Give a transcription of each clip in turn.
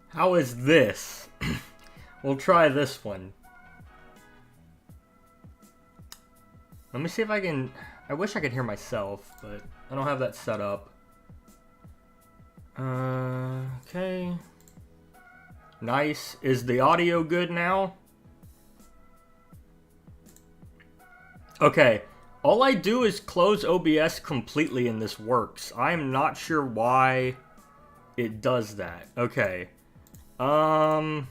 How is this? We'll try this one. Let me see if I can... I wish I could hear myself, but I don't have that set up. Okay. Nice. Is the audio good now? Okay. All I do is close OBS completely and this works. I'm not sure why it does that. Okay. I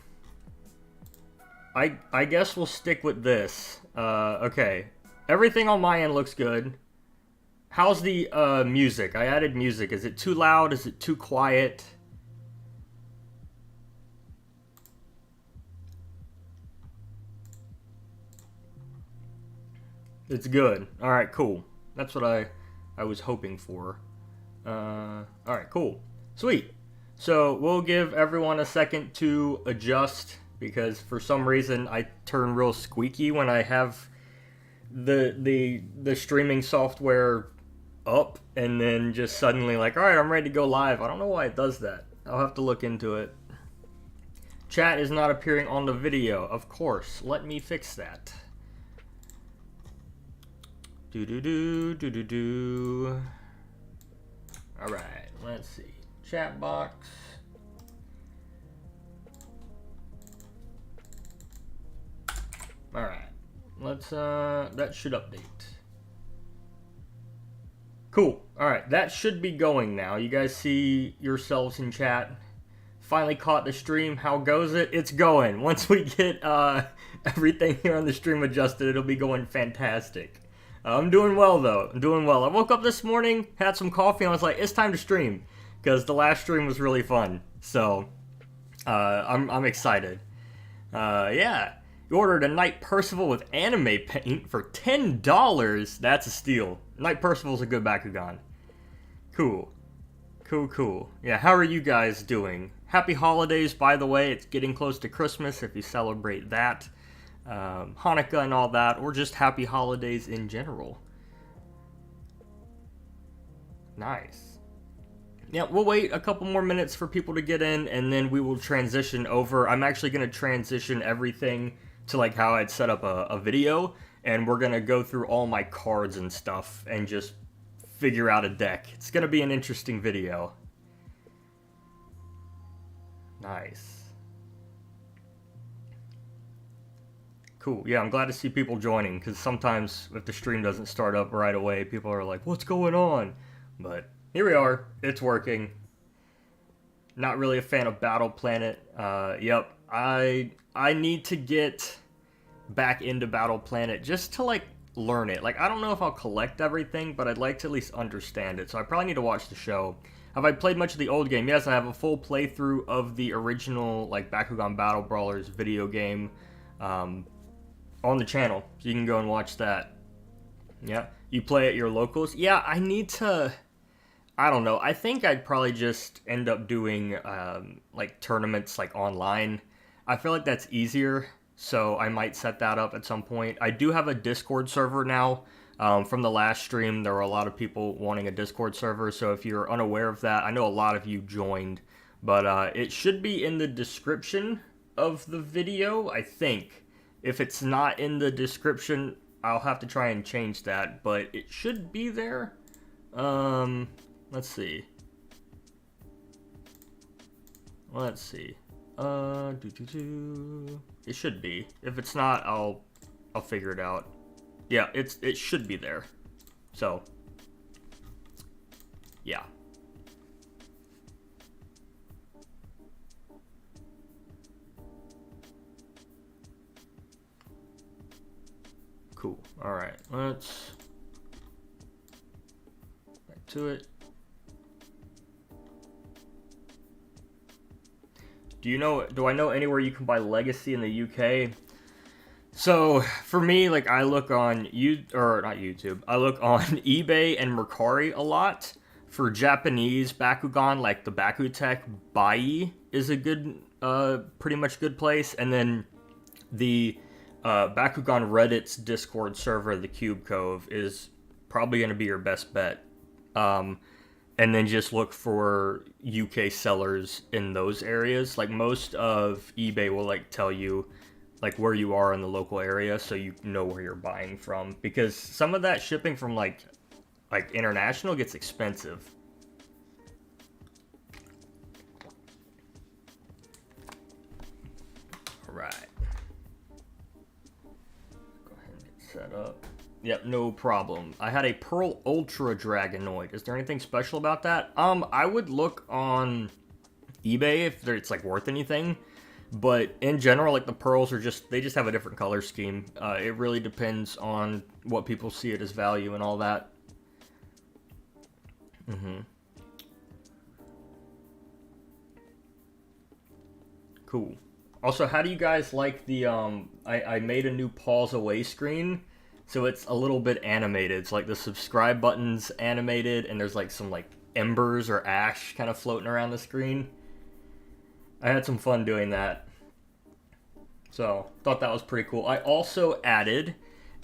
guess we'll stick with this. Okay. Everything on my end looks good. How's the music? I added music. Is it too loud? Is it too quiet? It's good. Alright, cool. That's what I was hoping for. Alright, cool. Sweet. So we'll give everyone a second to adjust because for some reason I turn real squeaky when I have the streaming software up and then just suddenly like, alright, I'm ready to go live. I don't know why it does that. I'll have to look into it. Chat is not appearing on the video. Of course. Let me fix that. Do. Alright, let's see. Chat box. Alright. Let's that should update. Cool. Alright, that should be going now. You guys see yourselves in chat. Finally caught the stream. How goes it? It's going. Once we get everything here on the stream adjusted, it'll be going fantastic. I'm doing well, though. I'm doing well. I woke up this morning, had some coffee, and I was like, it's time to stream. Because the last stream was really fun. So, I'm excited. Yeah. You ordered a Knight Percival with anime paint for $10. That's a steal. Knight Percival's a good Bakugan. Cool. Cool. Yeah, how are you guys doing? Happy holidays, by the way. It's getting close to Christmas if you celebrate that. Hanukkah and all that, or just happy holidays in general. Nice. Yeah, we'll wait a couple more minutes for people to get in, and then we will transition over. I'm actually going to transition everything to like how I'd set up a video, and we're going to go through all my cards and stuff, and just figure out a deck. It's going to be an interesting video. Nice. Cool. Yeah, I'm glad to see people joining, because sometimes if the stream doesn't start up right away, people are like, what's going on? But here we are. It's working. Not really a fan of Battle Planet. Yep. I need to get back into Battle Planet just to, like, learn it. Like, I don't know if I'll collect everything, but I'd like to at least understand it. So I probably need to watch the show. Have I played much of the old game? Yes, I have a full playthrough of the original, like, Bakugan Battle Brawlers video game. On the channel, so you can go and watch that. Yeah, you play at your locals. Yeah, I need to, I don't know, I think I'd probably just end up doing like tournaments like online. I feel like that's easier, so I might set that up at some point. I do have a Discord server now. From the last stream, there were a lot of people wanting a Discord server, so if you're unaware of that, I know a lot of you joined, but it should be in the description of the video, I think. If it's not in the description, I'll have to try and change that, but it should be there. Let's see. It should be. If it's not, I'll figure it out. Yeah, it should be there. So, yeah. Cool. Alright, let's back to it. Do I know anywhere you can buy Legacy in the UK? So, for me, like, I look on not YouTube, I look on eBay and Mercari a lot. For Japanese Bakugan, like the Bakutech, Bai is a good, pretty much good place. And then the Bakugan Reddit's Discord server, the Cube Cove, is probably going to be your best bet. and then just look for UK sellers in those areas. Like most of eBay will like tell you like where you are in the local area so you know where you're buying from, because some of that shipping from like international gets expensive. All right. Go ahead and get set up. Yep, no problem. I had a Pearl Ultra Dragonoid. Is there anything special about that? I would look on eBay if it's like worth anything, but in general, like the pearls are they just have a different color scheme. It really depends on what people see it as value and all that. Cool. Also, how do you guys like the I made a new pause away screen, so it's a little bit animated. It's like the subscribe button's animated, and there's like some like embers or ash kind of floating around the screen. I had some fun doing that, so thought that was pretty cool. I also added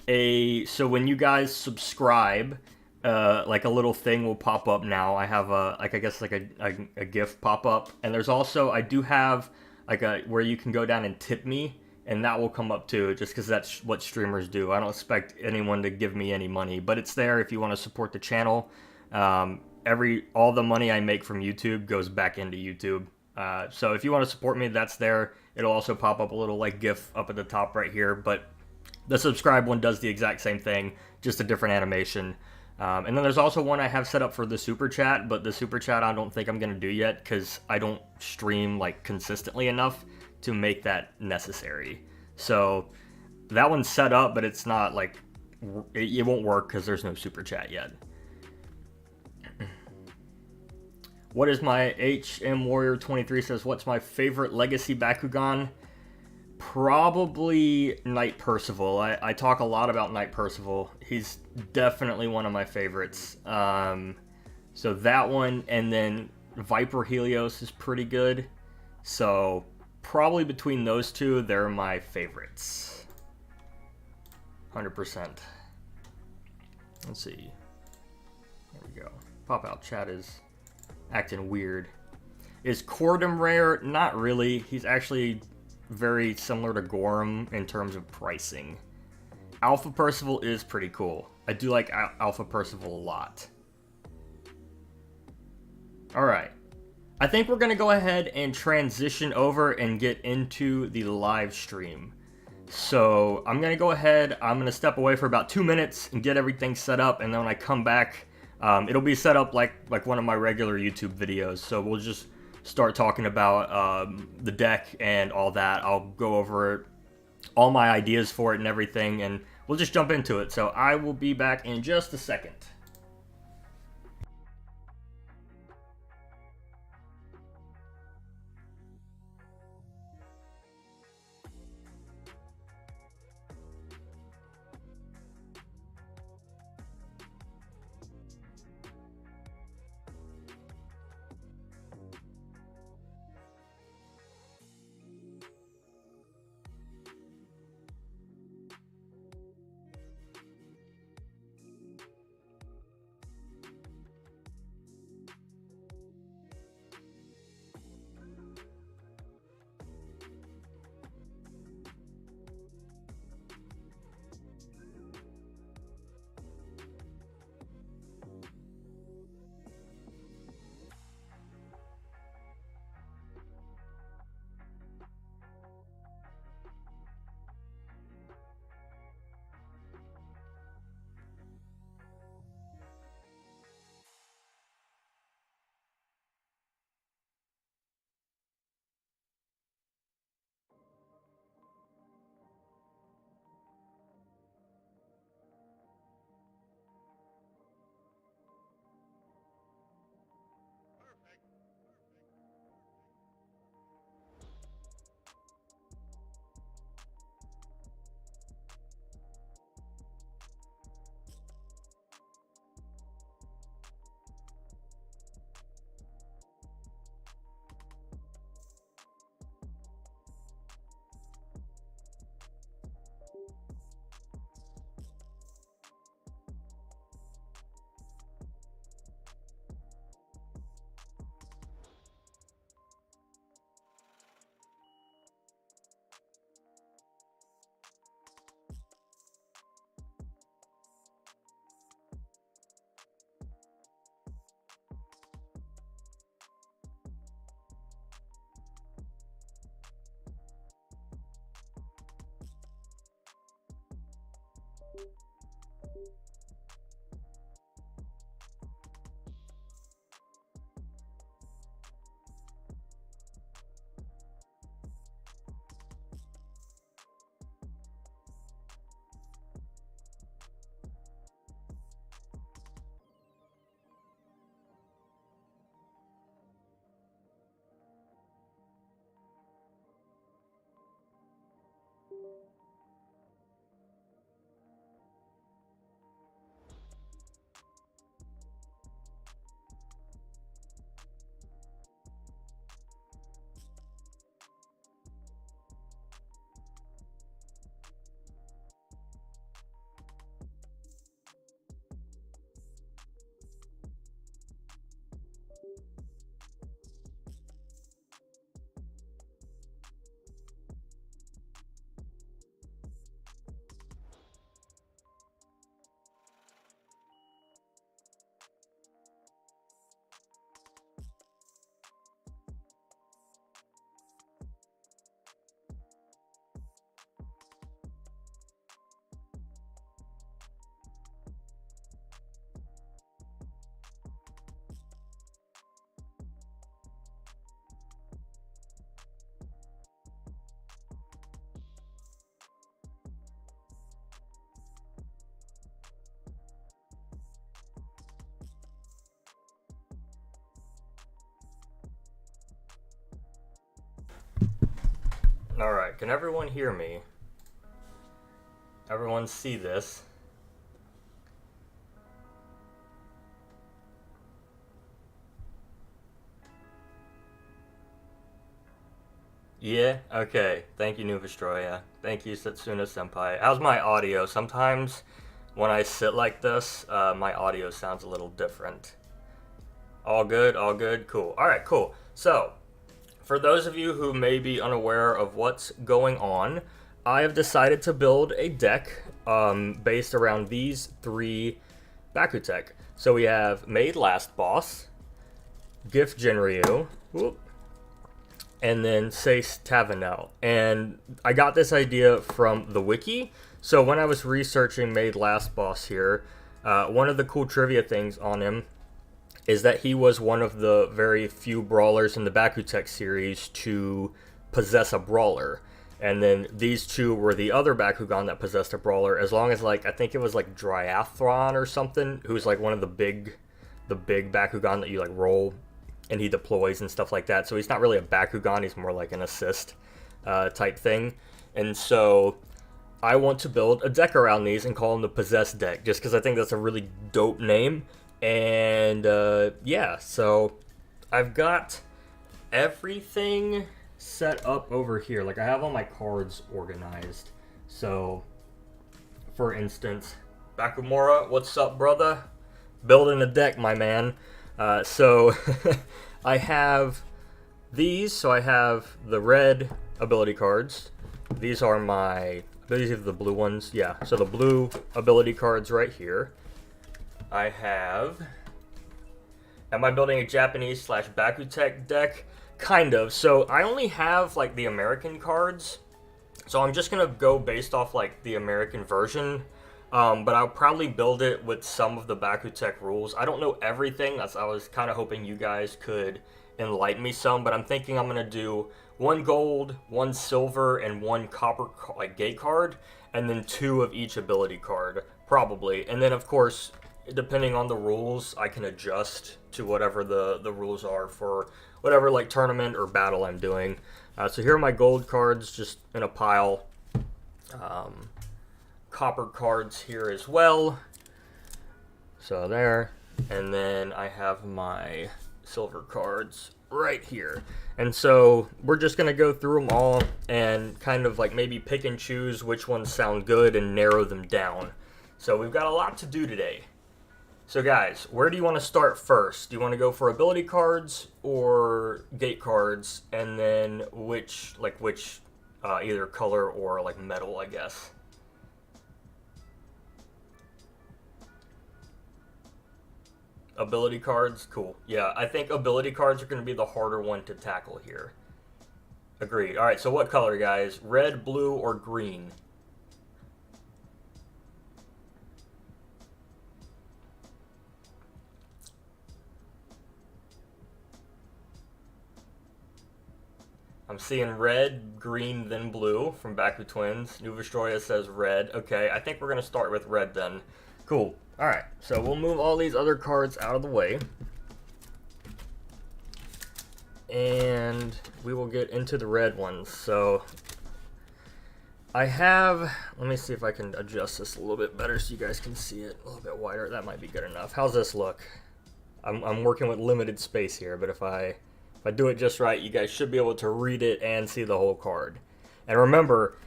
so when you guys subscribe, like a little thing will pop up now. I have I guess like a GIF pop up, and there's also I do have like where you can go down and tip me, and that will come up too, just because that's what streamers do. I don't expect anyone to give me any money, but it's there if you want to support the channel. All the money I make from YouTube goes back into YouTube. So if you want to support me, that's there. It'll also pop up a little like GIF up at the top right here, but the subscribe one does the exact same thing, just a different animation. And then there's also one I have set up for the super chat, but the super chat I don't think I'm going to do yet because I don't stream like consistently enough to make that necessary. So that one's set up, but it's not like it won't work because there's no super chat yet. What is my HM Warrior 23 says, what's my favorite Legacy Bakugan? Probably Knight Percival. I talk a lot about Knight Percival. He's definitely one of my favorites. So that one, and then Viper Helios is pretty good. So probably between those two, they're my favorites. 100%. Let's see. There we go. Pop out chat is acting weird. Is Cordum rare? Not really. He's actually very similar to Gorham in terms of pricing. Alpha Percival is pretty cool. I do like Alpha Percival a lot. Alright. I think we're going to go ahead and transition over and get into the live stream. So I'm going to go ahead, I'm going to step away for about 2 minutes and get everything set up, and then when I come back, it'll be set up like one of my regular YouTube videos. So we'll just start talking about the deck and all that. I'll go over all my ideas for it and everything, and we'll just jump into it. So I will be back in just a second. Alright, can everyone hear me? Everyone see this? Yeah? Okay. Thank you, Nuvastroya. Thank you, Setsuna Senpai. How's my audio? Sometimes when I sit like this, my audio sounds a little different. All good? All good? Cool. Alright, cool. So, for those of you who may be unaware of what's going on, I have decided to build a deck based around these three Bakutech. So we have Made Last Boss, Gift Jinryu, whoop, and then Seis Tavanel. And I got this idea from the wiki. So when I was researching Made Last Boss here, one of the cool trivia things on him is that he was one of the very few brawlers in the Bakutech series to possess a brawler. And then these two were the other Bakugan that possessed a brawler, as long as, like, I think it was, like, Dryathron or something, who's, like, one of the big Bakugan that you, like, roll, and he deploys and stuff like that. So he's not really a Bakugan, he's more like an assist type thing. And so I want to build a deck around these and call them the Possessed deck, just because I think that's a really dope name. And, yeah, so I've got everything set up over here. Like, I have all my cards organized. So, for instance, Bakumura, what's up, brother? Building a deck, my man. So, I have these. So, I have the red ability cards. These are these are the blue ones. Yeah, so the blue ability cards right here. I have... Am I building a Japanese / Bakutech deck? Kind of. So I only have, like, the American cards. So I'm just going to go based off, like, the American version. But I'll probably build it with some of the Bakutech rules. I don't know everything. I was kind of hoping you guys could enlighten me some. But I'm thinking I'm going to do 1 gold, 1 silver, and 1 copper, like, gate card. And then 2 of each ability card, probably. And then, of course, depending on the rules, I can adjust to whatever the rules are for whatever, like, tournament or battle I'm doing. So here are my gold cards just in a pile. Copper cards here as well. So there. And then I have my silver cards right here. And so we're just going to go through them all and kind of, like, maybe pick and choose which ones sound good and narrow them down. So we've got a lot to do today. So guys, where do you want to start first? Do you want to go for ability cards or gate cards, and then which either color or, like, metal, I guess? Ability cards? Cool. Yeah, I think ability cards are going to be the harder one to tackle here. Agreed. Alright, so what color, guys? Red, blue, or green? I'm seeing red, green, then blue from Baku Twins. Nuvastroya says red. Okay, I think we're going to start with red then. Cool. Alright, so we'll move all these other cards out of the way. And we will get into the red ones. So I have, let me see if I can adjust this a little bit better so you guys can see it a little bit wider. That might be good enough. How's this look? I'm working with limited space here, but if I do it just right, you guys should be able to read it and see the whole card. And remember,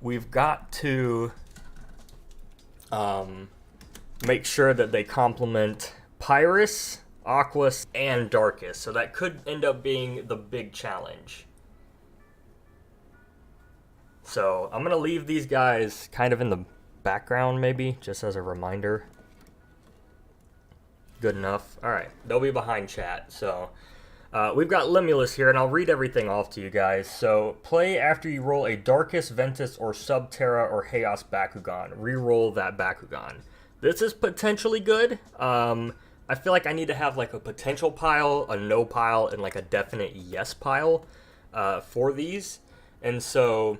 we've got to make sure that they complement Pyrus, Aquas, and Darkest. So that could end up being the big challenge. So I'm going to leave these guys kind of in the background maybe, just as a reminder. Good enough. Alright, they'll be behind chat. So we've got Limulus here, and I'll read everything off to you guys. So play after you roll a Darkest, Ventus, or Subterra or Chaos Bakugan. Reroll that Bakugan. This is potentially good. I feel like I need to have like a potential pile, a no pile, and like a definite yes pile for these. And so,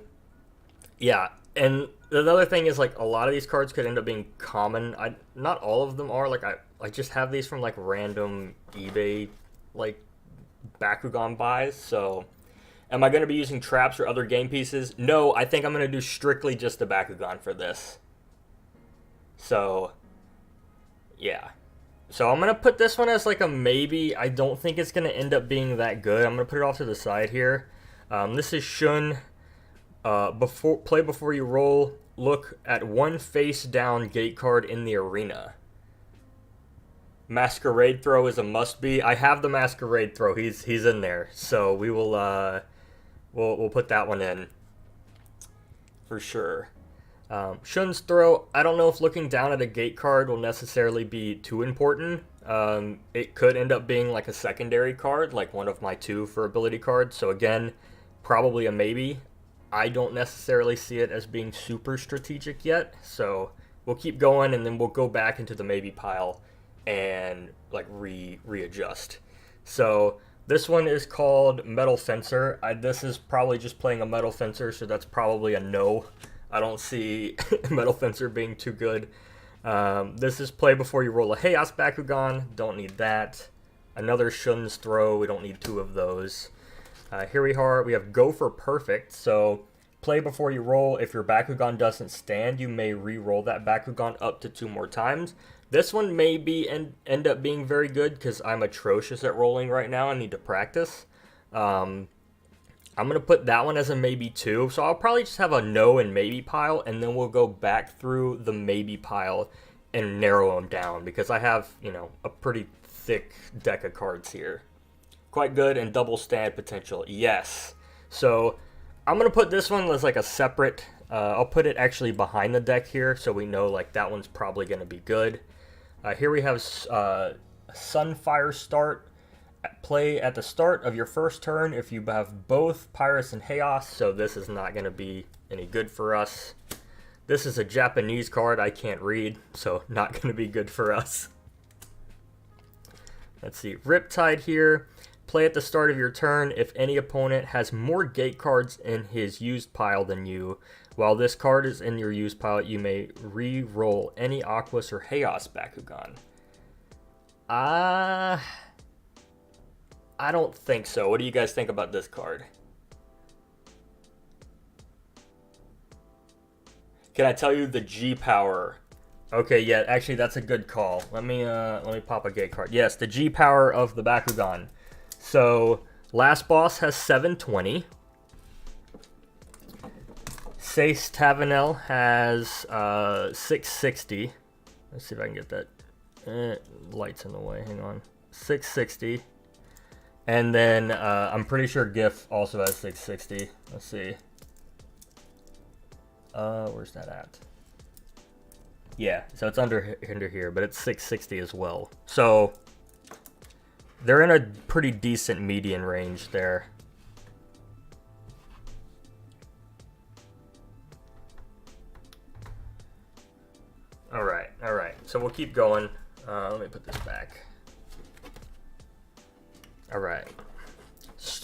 yeah. And the other thing is, like, a lot of these cards could end up being common. Not all of them are. Like, I just have these from like random eBay like Bakugan buys. So am I going to be using traps or other game pieces? No, I think I'm going to do strictly just the Bakugan for this. So yeah. So I'm going to put this one as like a maybe. I don't think it's going to end up being that good. I'm going to put it off to the side here. This is Shun. Play before you roll. Look at one face down gate card in the arena. Masquerade Throw is a must-be. I have the Masquerade Throw. He's in there. So we will we'll put that one in for sure. Shun's Throw, I don't know if looking down at a gate card will necessarily be too important. It could end up being like a secondary card, like one of my 2 for ability cards. So again, probably a maybe. I don't necessarily see it as being super strategic yet. So we'll keep going, and then we'll go back into the maybe pile and like readjust. So this one is called Metal Fencer. This is probably just playing a Metal Fencer, so that's probably a no. I don't see Metal Fencer being too good. This is play before you roll a Chaos Bakugan. Don't need that. Another Shun's Throw. We don't need 2 of those. Here we are. We have Go for Perfect. So play before you roll. If your Bakugan doesn't stand, you may re-roll that Bakugan up to 2 more times. This one may end up being very good because I'm atrocious at rolling right now. I need to practice. I'm going to put that one as a maybe 2. So I'll probably just have a no and maybe pile, and then we'll go back through the maybe pile and narrow them down because I have, you know, a pretty thick deck of cards here. Quite good and double stand potential. Yes. So I'm going to put this one as like a separate, I'll put it actually behind the deck here so we know like that one's probably going to be good. Here we have Sunfire Start. Play at the start of your first turn if you have both Pyrus and Chaos, so this is not going to be any good for us. This is a Japanese card I can't read, so not going to be good for us. Let's see, Riptide here. Play at the start of your turn if any opponent has more gate cards in his used pile than you. While this card is in your used pile, you may re-roll any Aquas or Chaos Bakugan. I don't think so. What do you guys think about this card? Can I tell you the G power? Okay, yeah, actually that's a good call. Let me pop a gate card. Yes, the G power of the Bakugan. So last boss has 720. Sace Tavanel has 660. Let's see if I can get that. Light's in the way. Hang on. 660. And then I'm pretty sure GIF also has 660. Let's see. Where's that at? Yeah, so it's under here, but it's 660 as well. So they're in a pretty decent median range there. All right. So we'll keep going. Let me put this back. All right.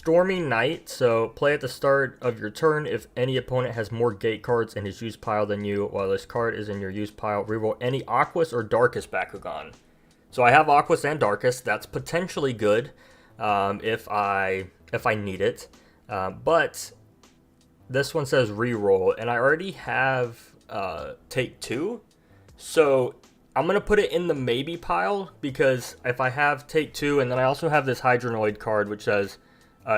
Stormy Night. So play at the start of your turn. If any opponent has more gate cards in his used pile than you, while this card is in your used pile, reroll any Aquas or Darkest Bakugan. So I have Aquas and Darkest. That's potentially good if I need it. But this one says reroll, and I already have Take 2. So I'm going to put it in the maybe pile, because if I have Take 2, and then I also have this Hydronoid card, which says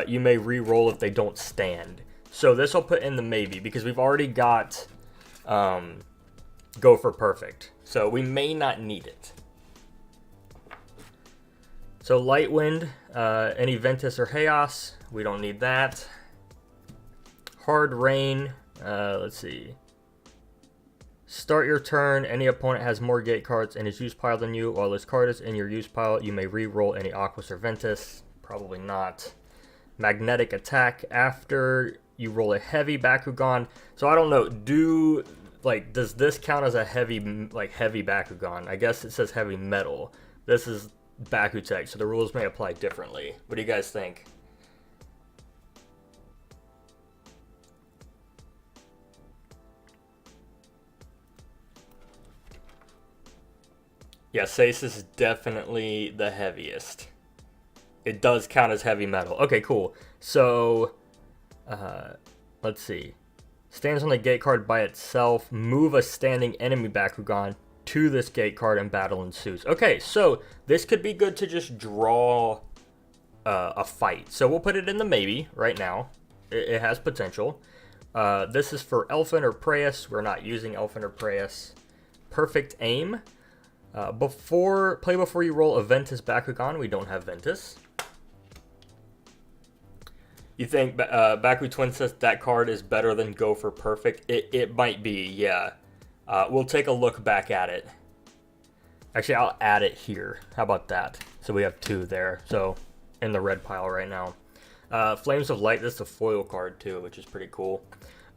you may re-roll if they don't stand. So this I'll put in the maybe, because we've already got Go for Perfect. So we may not need it. So Light Wind, any Ventus or Chaos, we don't need that. Hard Rain, let's see. Start your turn. Any opponent has more gate cards in his used pile than you. While this card is in your used pile, you may re-roll any Aquas or Ventus. Probably not. Magnetic Attack. After you roll a heavy Bakugan. So I don't know. Does this count as a heavy Bakugan? I guess it says heavy metal. This is Bakutech, so the rules may apply differently. What do you guys think? Yeah, Sace is definitely the heaviest. It does count as heavy metal. Okay, cool. So, let's see. Stands on the gate card by itself. Move a standing enemy Bakugan to this gate card and battle ensues. Okay, so this could be good to just draw a fight. So we'll put it in the maybe right now. It has potential. This is for Elfin or Preyas. We're not using Elfin or Preyas. Perfect Aim. Before you roll a Ventus Bakugan. We don't have Ventus. You think Baku Twin says that card is better than Go for Perfect? It might be, yeah. We'll take a look back at it. Actually, I'll add it here. How about that? So we have 2 there. So in the red pile right now. Flames of Light. This is a foil card too, which is pretty cool.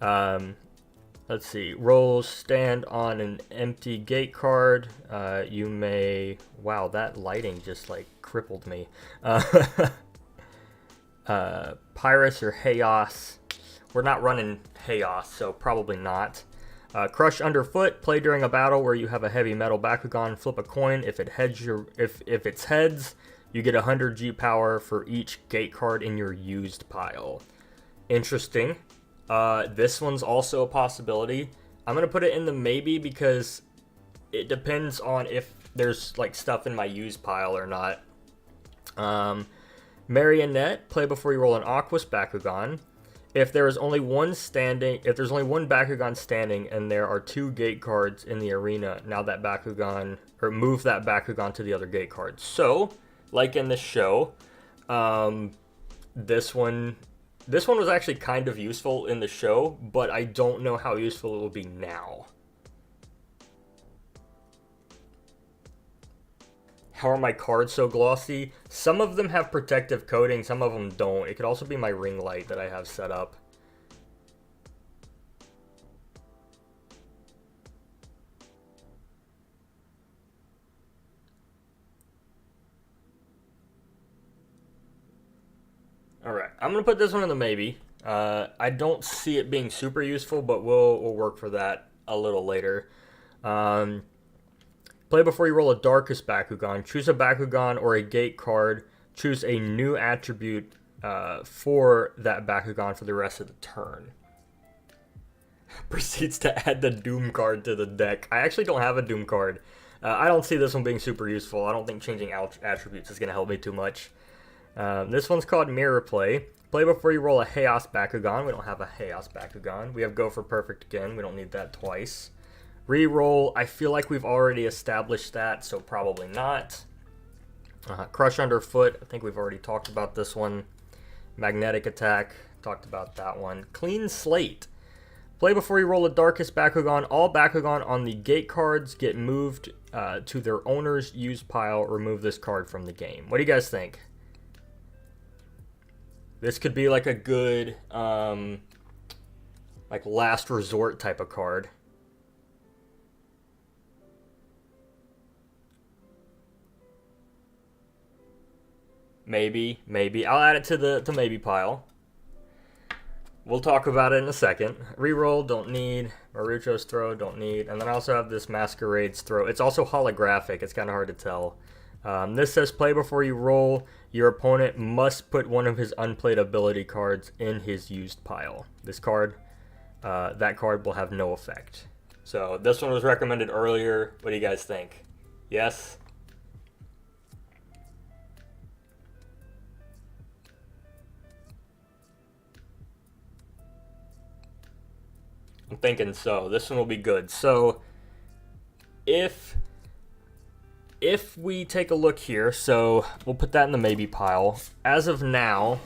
Let's see. Roll stand on an empty gate card. You may... Wow, that lighting just like crippled me. Pyrus or Chaos. We're not running Chaos, so probably not. Crush Underfoot. Play during a battle where you have a heavy metal Bakugan. Flip a coin. If it's heads, you get 100 G power for each gate card in your used pile. Interesting. This one's also a possibility. I'm gonna put it in the maybe because it depends on if there's like stuff in my used pile or not. Marionette. Play before you roll an Aquas Bakugan. If there's only one Bakugan standing and there are 2 gate cards in the arena, now that Bakugan, or move that Bakugan to the other gate card. So, like in this show, this one was actually kind of useful in the show, but I don't know how useful it will be now. How are my cards so glossy? Some of them have protective coating, some of them don't. It could also be my ring light that I have set up. Alright, I'm going to put this one in the maybe. I don't see it being super useful, but we'll work for that a little later. Play before you roll a Darkest Bakugan. Choose a Bakugan or a gate card. Choose a new attribute for that Bakugan for the rest of the turn. Proceeds to add the Doom card to the deck. I actually don't have a Doom card. I don't see this one being super useful. I don't think changing attributes is going to help me too much. This one's called Mirror Play. Play before you roll a Chaos Bakugan. We don't have a Chaos Bakugan. We have Go for Perfect again. We don't need that twice. Reroll. I feel like we've already established that, so probably not. Crush Underfoot. I think we've already talked about this one. Magnetic Attack. Talked about that one. Clean Slate. Play before you roll a Darkest Bakugan. All Bakugan on the gate cards get moved to their owner's used pile. Remove this card from the game. What do you guys think? This could be like a good, like last resort type of card. Maybe. I'll add it to the maybe pile. We'll talk about it in a second. Reroll, don't need. Marucho's Throw, don't need. And then I also have this Masquerade's Throw. It's also holographic. It's kind of hard to tell. This says play before you roll. Your opponent must put one of his unplayed ability cards in his used pile. This card, that card will have no effect. So this one was recommended earlier. What do you guys think? Yes? I'm thinking so. This one will be good. So if we take a look here, so we'll put that in the maybe pile. As of now,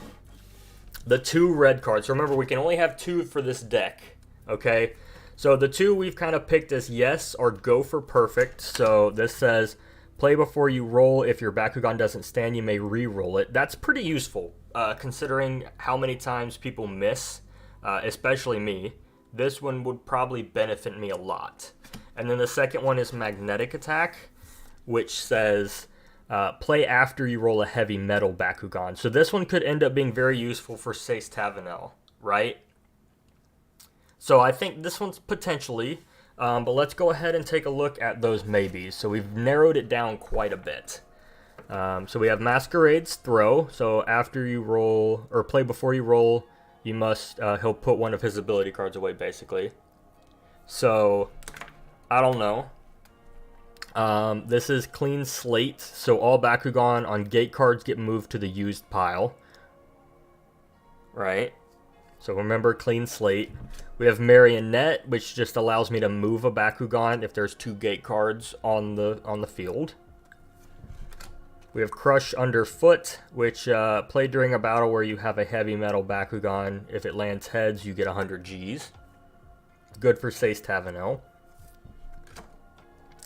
the 2 red cards. Remember, we can only have 2 for this deck, okay? So the 2 we've kind of picked as yes or go for perfect. So this says play before you roll. If your Bakugan doesn't stand, you may re-roll it. That's pretty useful, considering how many times people miss, especially me. This one would probably benefit me a lot. And then the second one is Magnetic Attack, which says play after you roll a heavy metal Bakugan. So this one could end up being very useful for Seis Tavanel, right? So I think this one's potentially, but let's go ahead and take a look at those maybes. So we've narrowed it down quite a bit. So we have Masquerade's Throw. So after you roll, or play before you roll, you must, he'll put one of his ability cards away, basically. So, I don't know. This is Clean Slate, so all Bakugan on gate cards get moved to the used pile. Right? So remember, Clean Slate. We have Marionette, which just allows me to move a Bakugan if there's 2 gate cards on the field. We have Crush Underfoot, which play during a battle where you have a heavy metal Bakugan. If it lands heads, you get 100 Gs. Good for Seis Tavanel.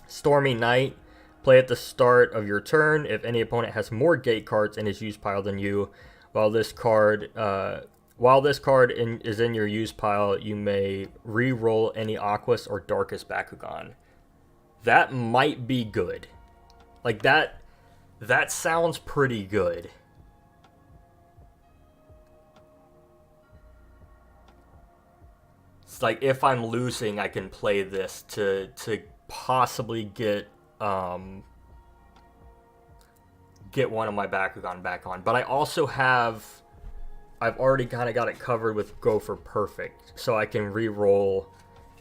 Stormy Night, play at the start of your turn. If any opponent has more gate cards in his used pile than you, while this card is in your used pile, you may re-roll any Aquas or Darkest Bakugan. That might be good. Like that sounds pretty good. It's like if I'm losing, I can play this to possibly get one of my Bakugan back on. But I also I've already kind of got it covered with Go for Perfect, so I can re-roll.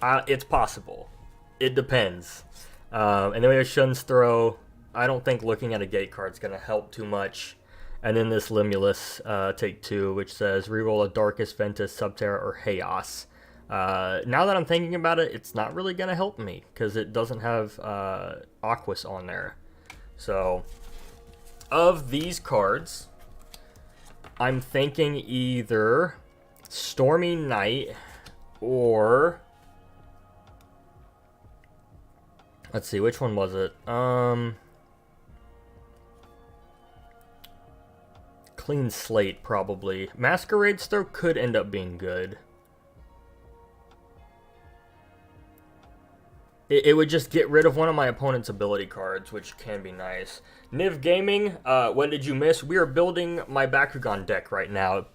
It's possible. It depends. And then we have Shun's Throw. I don't think looking at a gate card is going to help too much. And then this Limulus, take 2, which says reroll a Darkest, Ventus, Subterra, or Chaos. Now that I'm thinking about it, it's not really going to help me because it doesn't have Aquas on there. So, of these cards, I'm thinking either Stormy Night or... Let's see, which one was it? Clean Slate, probably. Masquerade's Throw could end up being good. It would just get rid of one of my opponent's ability cards, which can be nice. Niv Gaming, what did you miss? We are building my Bakugan deck right now.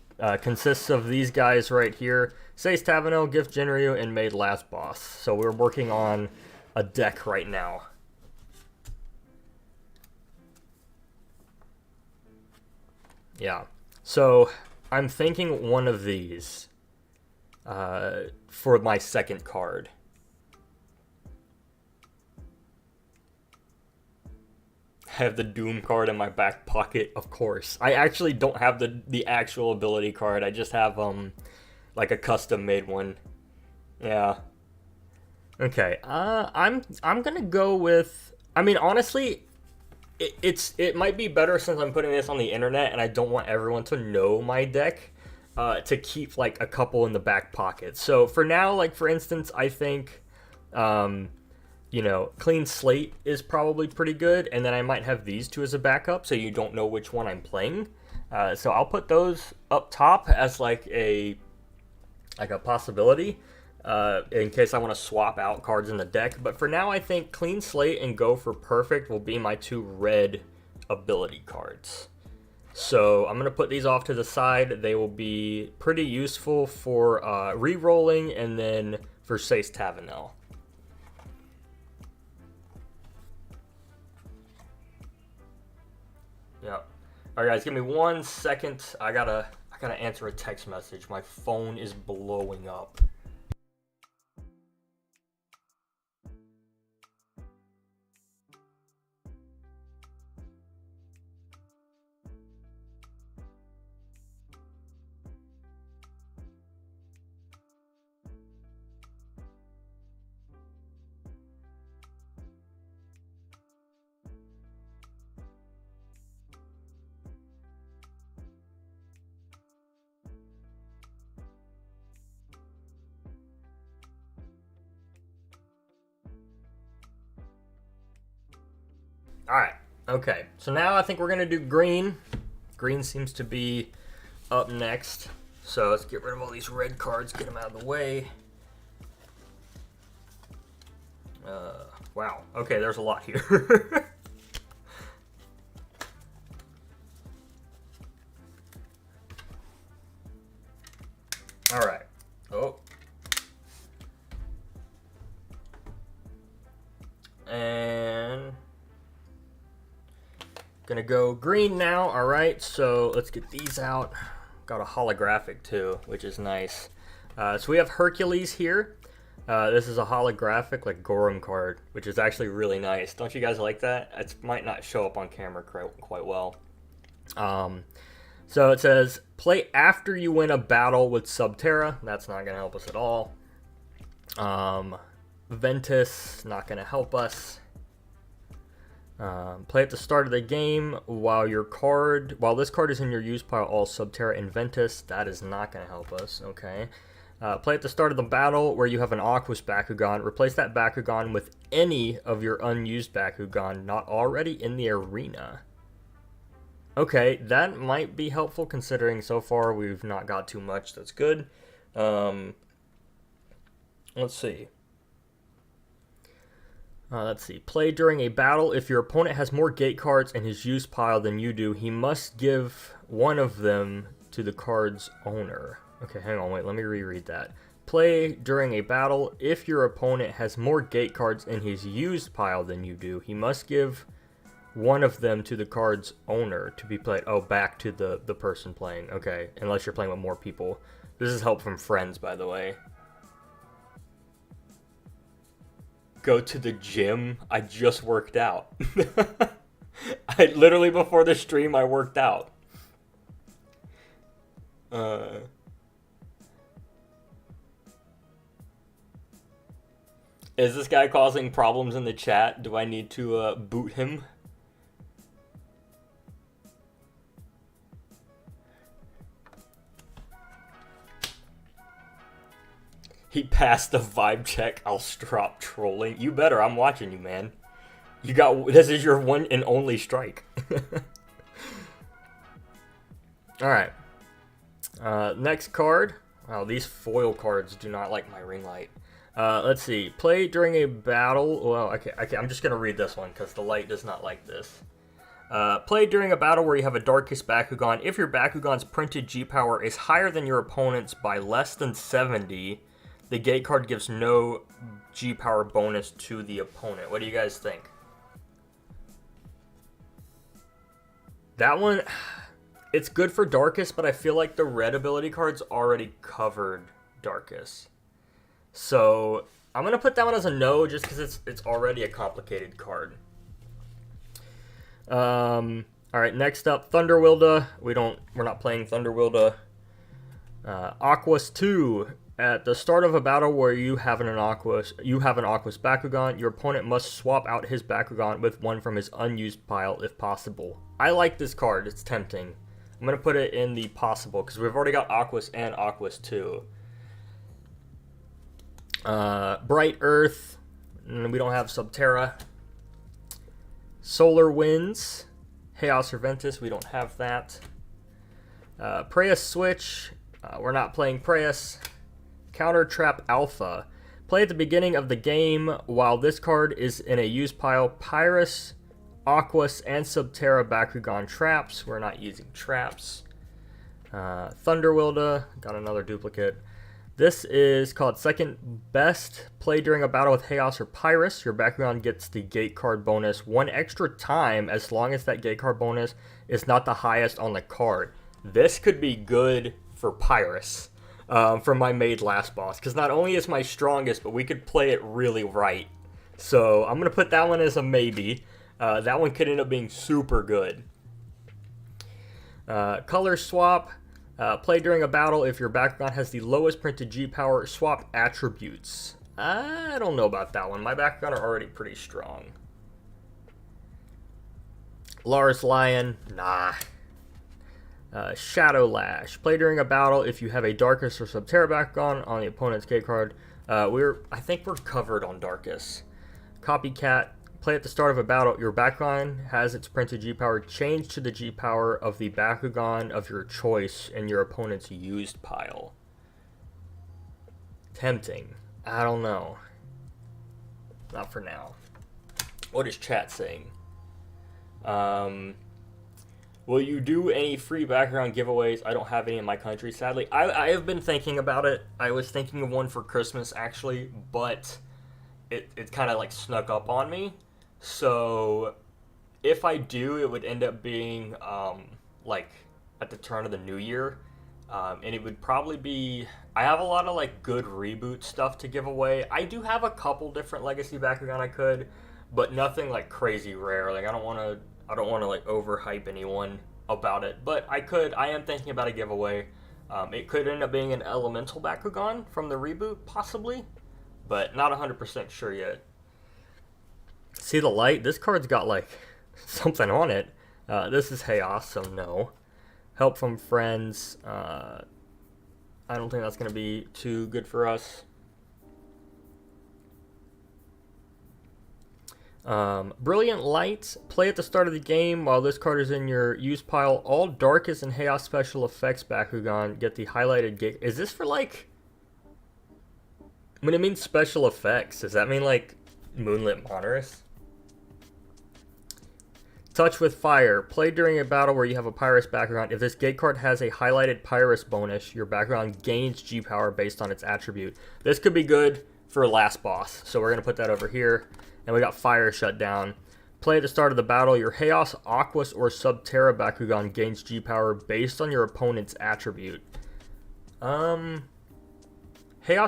Consists of these guys right here. Seis Tavanel, Gift Jinryu, and Made Last Boss. So we're working on a deck right now. Yeah. So I'm thinking one of these for my second card. Have the Doom card in my back pocket, of course. I actually don't have the actual ability card. I just have like a custom made one. Yeah. Okay. I'm gonna go with. I mean, honestly, it might be better since I'm putting this on the internet and I don't want everyone to know my deck. To keep like a couple in the back pocket. So for now, like for instance, I think. You know, Clean Slate is probably pretty good, and then I might have these 2 as a backup, so you don't know which one I'm playing. So I'll put those up top as like a possibility in case I want to swap out cards in the deck. But for now, I think Clean Slate and Go for Perfect will be my 2 red ability cards. So I'm going to put these off to the side. They will be pretty useful for re-rolling and then for Sace Tavanel. Yep. All right, guys, give me 1 second. I gotta answer a text message. My phone is blowing up. Alright, okay. So now I think we're going to do green. Green seems to be up next. So let's get rid of all these red cards, get them out of the way. Wow. Okay, there's a lot here. Alright. Oh. And gonna go green now. All right, so let's get these out. Got a holographic too, which is nice. So we have Hercules here. This is a holographic like Gorum card, which is actually really nice. Don't you guys like that? It might not show up on camera quite well. So it says, play after you win a battle with Subterra. That's not going to help us at all. Ventus, not going to help us. Play at the start of the game while this card is in your use pile, all Subterra and Ventus. That is not going to help us. Okay. Play at the start of the battle where you have an Aquos Bakugan. Replace that Bakugan with any of your unused Bakugan not already in the arena. Okay, that might be helpful considering so far we've not got too much. That's good. Let's see. Play during a battle. If your opponent has more gate cards in his use pile than you do, he must give one of them to the card's owner. Okay, hang on, wait, let me reread that. Play during a battle. If your opponent has more gate cards in his used pile than you do, he must give one of them to the card's owner to be played. Oh, back to the person playing. Okay, unless you're playing with more people. This is help from friends, by the way. Go to the gym. I just worked out. I literally before the stream I worked out. Is this guy causing problems in the chat? Do I need to boot him? He passed the vibe check. I'll stop trolling. You better. I'm watching you, man. This is your one and only strike. Alright. Next card. Wow, these foil cards do not like my ring light. Let's see. Play during a battle. Well, okay, I'm just going to read this one because the light does not like this. Play during a battle where you have a Darkest Bakugan. If your Bakugan's printed G power is higher than your opponent's by less than 70, the gate card gives no G power bonus to the opponent. What do you guys think? That one, it's good for Darkest, but I feel like the red ability cards already covered Darkest. So I'm gonna put that one as a no, just because it's already a complicated card. All right, next up, Thunderwilda. We're not playing Thunderwilda. Aquos 2. At the start of a battle where you have an Aquos Bakugan, your opponent must swap out his Bakugan with one from his unused pile if possible. I like this card. It's tempting. I'm gonna put it in the possible because we've already got Aquos and Aquos 2. Bright Earth. We don't have Subterra. Solar Winds. Chaos or Ventus. We don't have that. Preus Switch. We're not playing Preus. Counter Trap Alpha. Play at the beginning of the game while this card is in a use pile. Pyrus Aquas and Subterra Bakugan traps. We're not using traps. Thunderwilda, got another duplicate. This is called second best. Play during a battle with Chaos or Pyrus. Your Bakugan gets the gate card bonus one extra time as long as that gate card bonus is not the highest on the card. This could be good for Pyrus from my made last boss, because not only is my strongest, but we could play it really right. So I'm going to put that one as a maybe. That one could end up being super good. Color swap. Play during a battle if your Bakugan has the lowest printed G power. Swap attributes. I don't know about that one. My Bakugan are already pretty strong. Lars Lion. Nah. Shadow Lash. Play during a battle if you have a Darkus or Subterra Bakugan on the opponent's gate card. I think we're covered on Darkus. Copycat. Play at the start of a battle. Your Bakugan has its printed G power changed to the G power of the Bakugan of your choice in your opponent's used pile. Tempting. I don't know. Not for now. What is chat saying? Will you do any free Bakugan giveaways? I don't have any in my country, sadly. I have been thinking about it. I was thinking of one for Christmas, actually, but it kind of like snuck up on me. So if I do, it would end up being like at the turn of the new year. And it would probably be, I have a lot of like good reboot stuff to give away. I do have a couple different Legacy Bakugan I could, but nothing like crazy rare. Like I don't want to like overhype anyone about it, but I am thinking about a giveaway. It could end up being an Elemental Bakugan from the reboot, possibly, but not 100% sure yet. See the light? This card's got like something on it. This is Chaos, so no. Help from friends. I don't think that's going to be too good for us. Brilliant Light. Play at the start of the game while this card is in your use pile. All Darkus and Chaos special effects Bakugan get the highlighted gate. Is this for like... When it means special effects, does that mean like Moonlit Monarch? Touch with Fire. Play during a battle where you have a Pyrus Bakugan. If this gate card has a highlighted Pyrus bonus, your Bakugan gains G power based on its attribute. This could be good for last boss, so we're going to put that over here. And we got Fire Shutdown. Play at the start of the battle. Your Chaos, Aquas, or Subterra Bakugan gains G power based on your opponent's attribute. Chaos,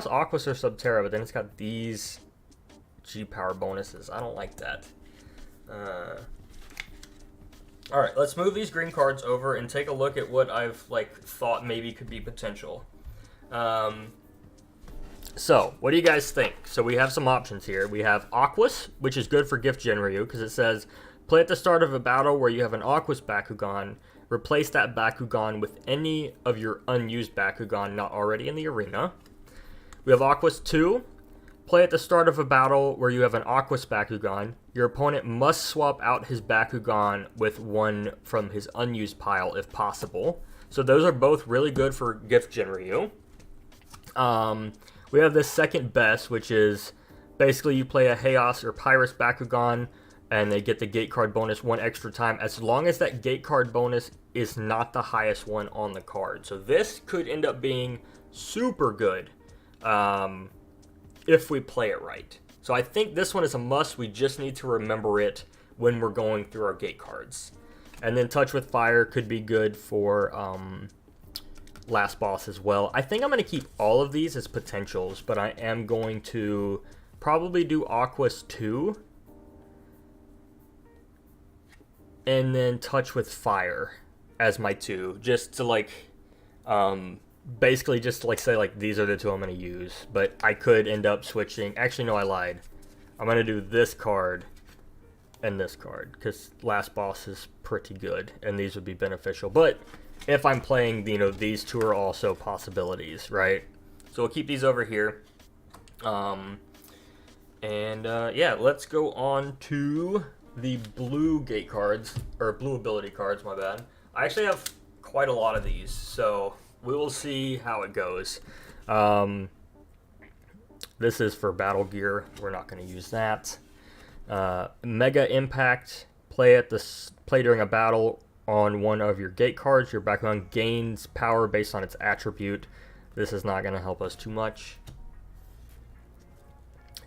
Aquas, or Subterra, but then it's got these G power bonuses. I don't like that. Alright, let's move these green cards over and take a look at what I've like thought maybe could be potential. So, what do you guys think? So we have some options here. We have Aquas, which is good for Gift Genryu, because it says, play at the start of a battle where you have an Aquas Bakugan, replace that Bakugan with any of your unused Bakugan not already in the arena. We have Aquas 2. Play at the start of a battle where you have an Aquas Bakugan. Your opponent must swap out his Bakugan with one from his unused pile if possible. So those are both really good for Gift Genryu. We have this second best, which is basically you play a Chaos or Pyrus Bakugan and they get the gate card bonus one extra time as long as that gate card bonus is not the highest one on the card. So this could end up being super good if we play it right. So I think this one is a must. We just need to remember it when we're going through our gate cards. And then Touch with Fire could be good for last boss as well. I think I'm going to keep all of these as potentials, but I am going to probably do Aquas 2. And then Touch with Fire as my 2. Just to like... basically just like say like these are the two I'm going to use, but I could end up switching. Actually, no, I lied. I'm going to do this card and this card because last boss is pretty good and these would be beneficial. But if I'm playing, you know, these two are also possibilities, right? So we'll keep these over here. Yeah, let's go on to the blue gate cards, or blue ability cards, my bad. I actually have quite a lot of these, so we will see how it goes. This is for Battle Gear. We're not going to use that. Mega Impact. Play during a battle on one of your gate cards. Your Bakugan gains power based on its attribute. This is not going to help us too much.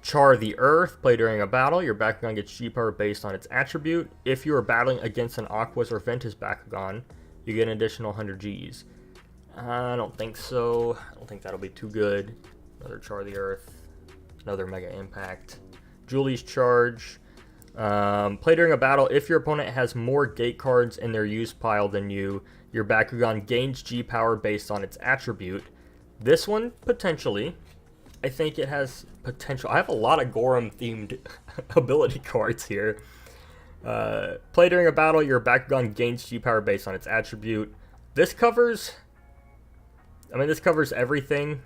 Char the Earth. Play during a battle. Your Bakugan gets G power based on its attribute. If you are battling against an Aquas or Ventus Bakugan, you get an additional 100 Gs. I don't think so. I don't think that'll be too good. Another Char the Earth. Another Mega Impact. Julie's Charge. Play during a battle. If your opponent has more gate cards in their use pile than you, your Bakugan gains G power based on its attribute. This one, potentially. I think it has potential. I have a lot of Gorham themed ability cards here. Play during a battle. Your Bakugan gains G power based on its attribute. This covers... this covers everything.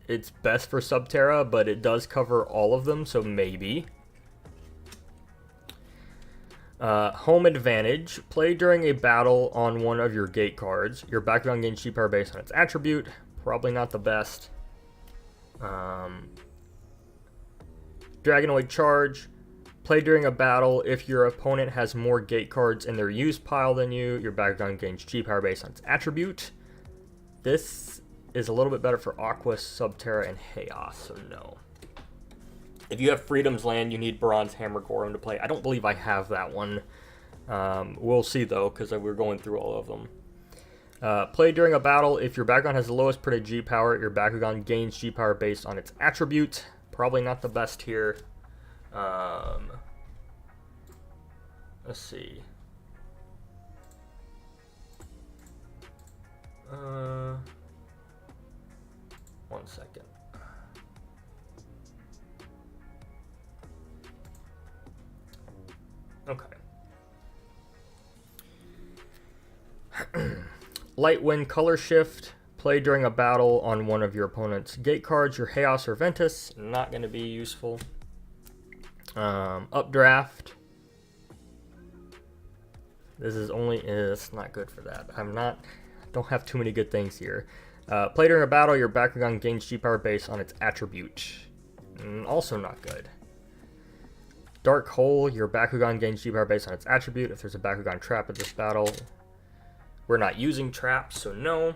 It's best for Subterra, but it does cover all of them, so maybe. Home Advantage. Play during a battle on one of your gate cards. Your Bakugan gains G power based on its attribute. Probably not the best. Dragonoid Charge. Play during a battle. If your opponent has more gate cards in their use pile than you, your Bakugan gains G power based on its attribute. This is a little bit better for Aquas, Subterra, and Chaos, so no. If you have Freedom's Land, you need Bronze Hammer Gorham to play. I don't believe I have that one. We'll see, though, because we're going through all of them. Play during a battle. If your Bakugan has the lowest predicted G power, your Bakugan gains G power based on its attribute. Probably not the best here. Let's see. One second. Okay. Light Wind Color Shift. Play during a battle on one of your opponent's gate cards. Your Chaos or Ventus. Not going to be useful. Updraft. This is only... it's not good for that. Don't have too many good things here. Play during a battle. Your Bakugan gains G power based on its attribute. Also not good. Dark Hole. Your Bakugan gains G power based on its attribute. If there's a Bakugan trap at this battle, we're not using traps, so no.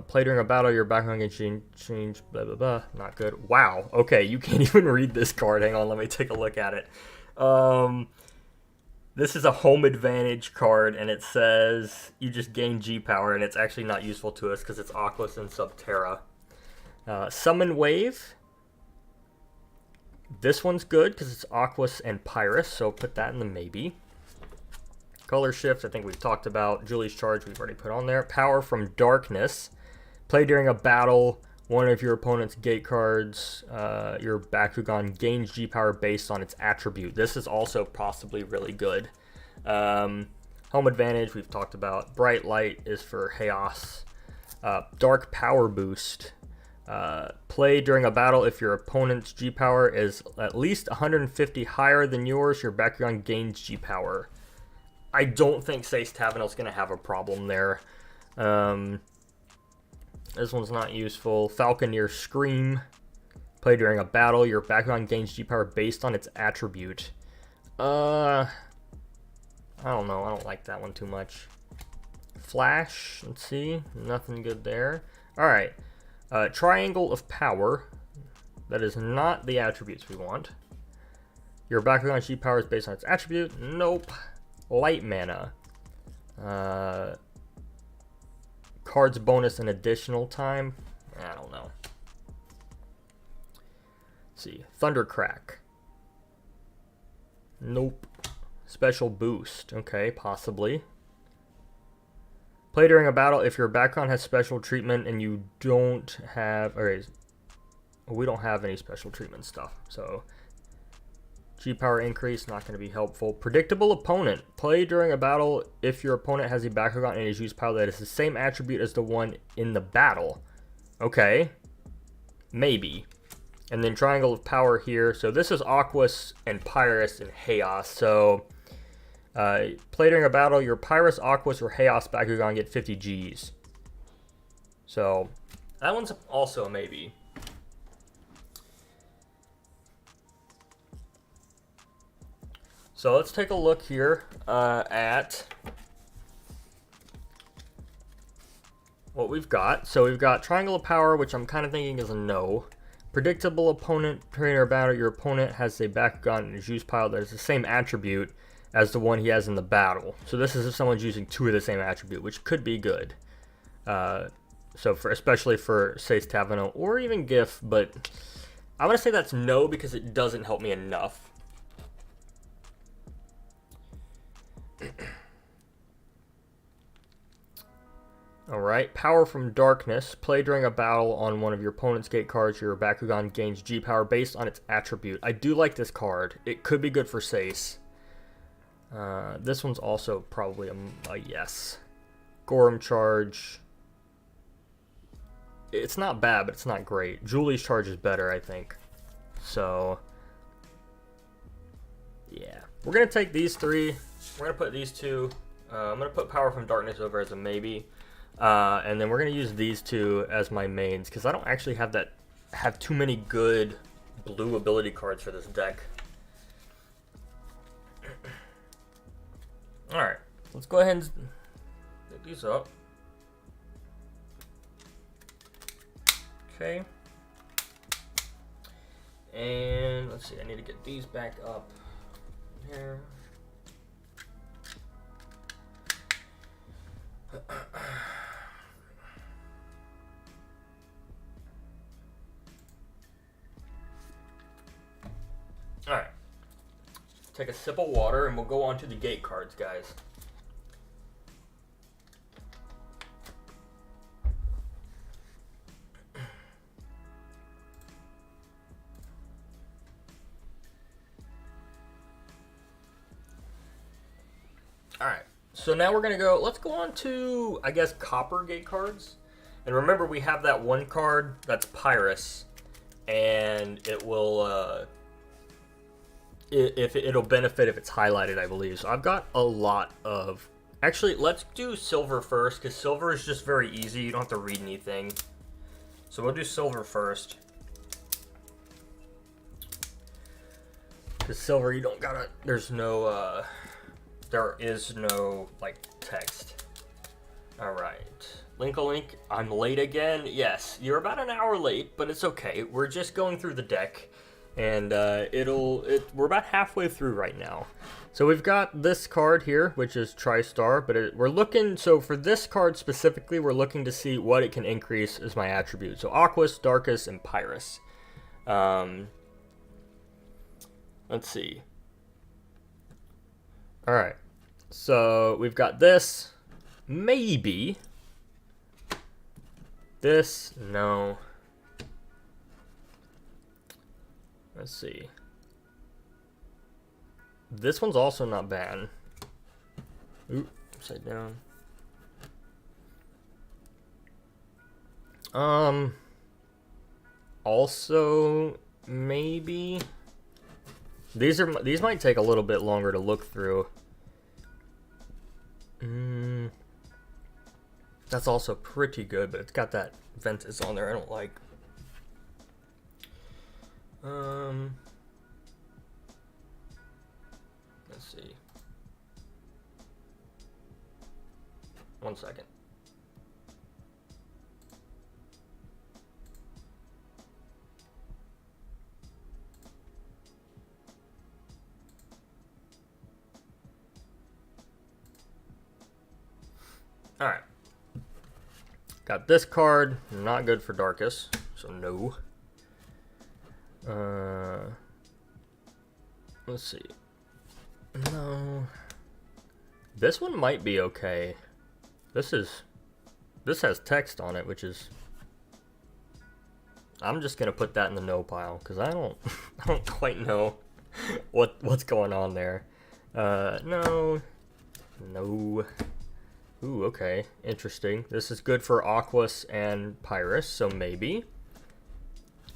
Play during a battle. Your Bakugan gains change. Blah blah blah. Not good. Wow. Okay, you can't even read this card. Hang on, let me take a look at it. This is a Home Advantage card, and it says you just gain G power, and it's actually not useful to us because it's Aquas and Subterra. Summon Wave. This one's good because it's Aquas and Pyrus, so put that in the maybe. Color Shift, I think we've talked about. Julie's Charge, we've already put on there. Power from Darkness. Play during a battle. One of your opponent's gate cards, your Bakugan gains G power based on its attribute. This is also possibly really good. Home Advantage, we've talked about. Bright Light is for Chaos. Dark Power Boost. Play during a battle. If your opponent's G power is at least 150 higher than yours, your Bakugan gains G power. I don't think Seis Tavenel's going to have a problem there. This one's not useful. Falconeer Scream. Play during a battle. Your Bakugan gains G power based on its attribute. I don't know. I don't like that one too much. Flash. Let's see. Nothing good there. Alright. Triangle of Power. That is not the attributes we want. Your Bakugan G power is based on its attribute. Nope. Light Mana. Cards bonus an additional time. I don't know. Let's see. Thundercrack. Nope. Special Boost. Okay, possibly. Play during a battle. If your Bakugan has special treatment and you don't have... Okay, we don't have any special treatment stuff. So, G power increase, not going to be helpful. Predictable Opponent. Play during a battle if your opponent has a Bakugan in his use pile that is the same attribute as the one in the battle. Okay. Maybe. And then Triangle of Power here. So this is Aquas and Pyrus and Chaos. So play during a battle, your Pyrus, Aquas, or Chaos Bakugan get 50 Gs. So that one's also a maybe. So let's take a look here at what we've got. So we've got Triangle of Power, which I'm kind of thinking is a no. Predictable opponent trainer battle. Your opponent has a Bakugan in his use pile that is the same attribute as the one he has in the battle. So this is if someone's using two of the same attribute, which could be good. So especially for Seis Tavano or even GIF, but I'm going to say that's no because it doesn't help me enough. Alright, Power from Darkness. Play during a battle on one of your opponent's gate cards. Your Bakugan gains G power based on its attribute. I do like this card. It could be good for Seis. This one's also probably a yes. Gorham Charge. It's not bad, but it's not great. Julie's Charge is better, I think. So, yeah. We're going to take these three. We're going to put these two. I'm going to put Power from Darkness over as a maybe. And then we're going to use these two as my mains, because I don't actually have too many good blue ability cards for this deck. Alright, let's go ahead and pick these up. Okay. And let's see, I need to get these back up here. Alright. Take a sip of water and we'll go on to the gate cards, guys. Alright, so now we're going to let's go on to, I guess, copper gate cards. And remember, we have that one card that's Pyrus, and it will, it'll benefit if it's highlighted, I believe. So I've got a lot of, actually, let's do silver first, because silver is just very easy. You don't have to read anything. So we'll do silver first. Because silver, you don't gotta, there's no, there is no, like, text. Alright. Link-a-link, I'm late again. Yes, you're about an hour late, but it's okay. We're just going through the deck, and we're about halfway through right now. So we've got this card here, which is TriStar, but we're looking, so for this card specifically, we're looking to see what it can increase as my attribute. So Aquas, Darkus, and Pyrus. Let's see. Alright, so we've got this, maybe. This, no. Let's see. This one's also not bad. Ooh, upside down. Also, maybe. These might take a little bit longer to look through. That's also pretty good, but it's got that Ventus on there I don't like. Let's see. One second. Alright. Got this card. Not good for Darkus, so no. Let's see. No. This one might be okay. This has text on it, which is... I'm just gonna put that in the no pile, because I don't quite know what's going on there. No. No. Ooh, okay. Interesting. This is good for Aquas and Pyrus, so maybe.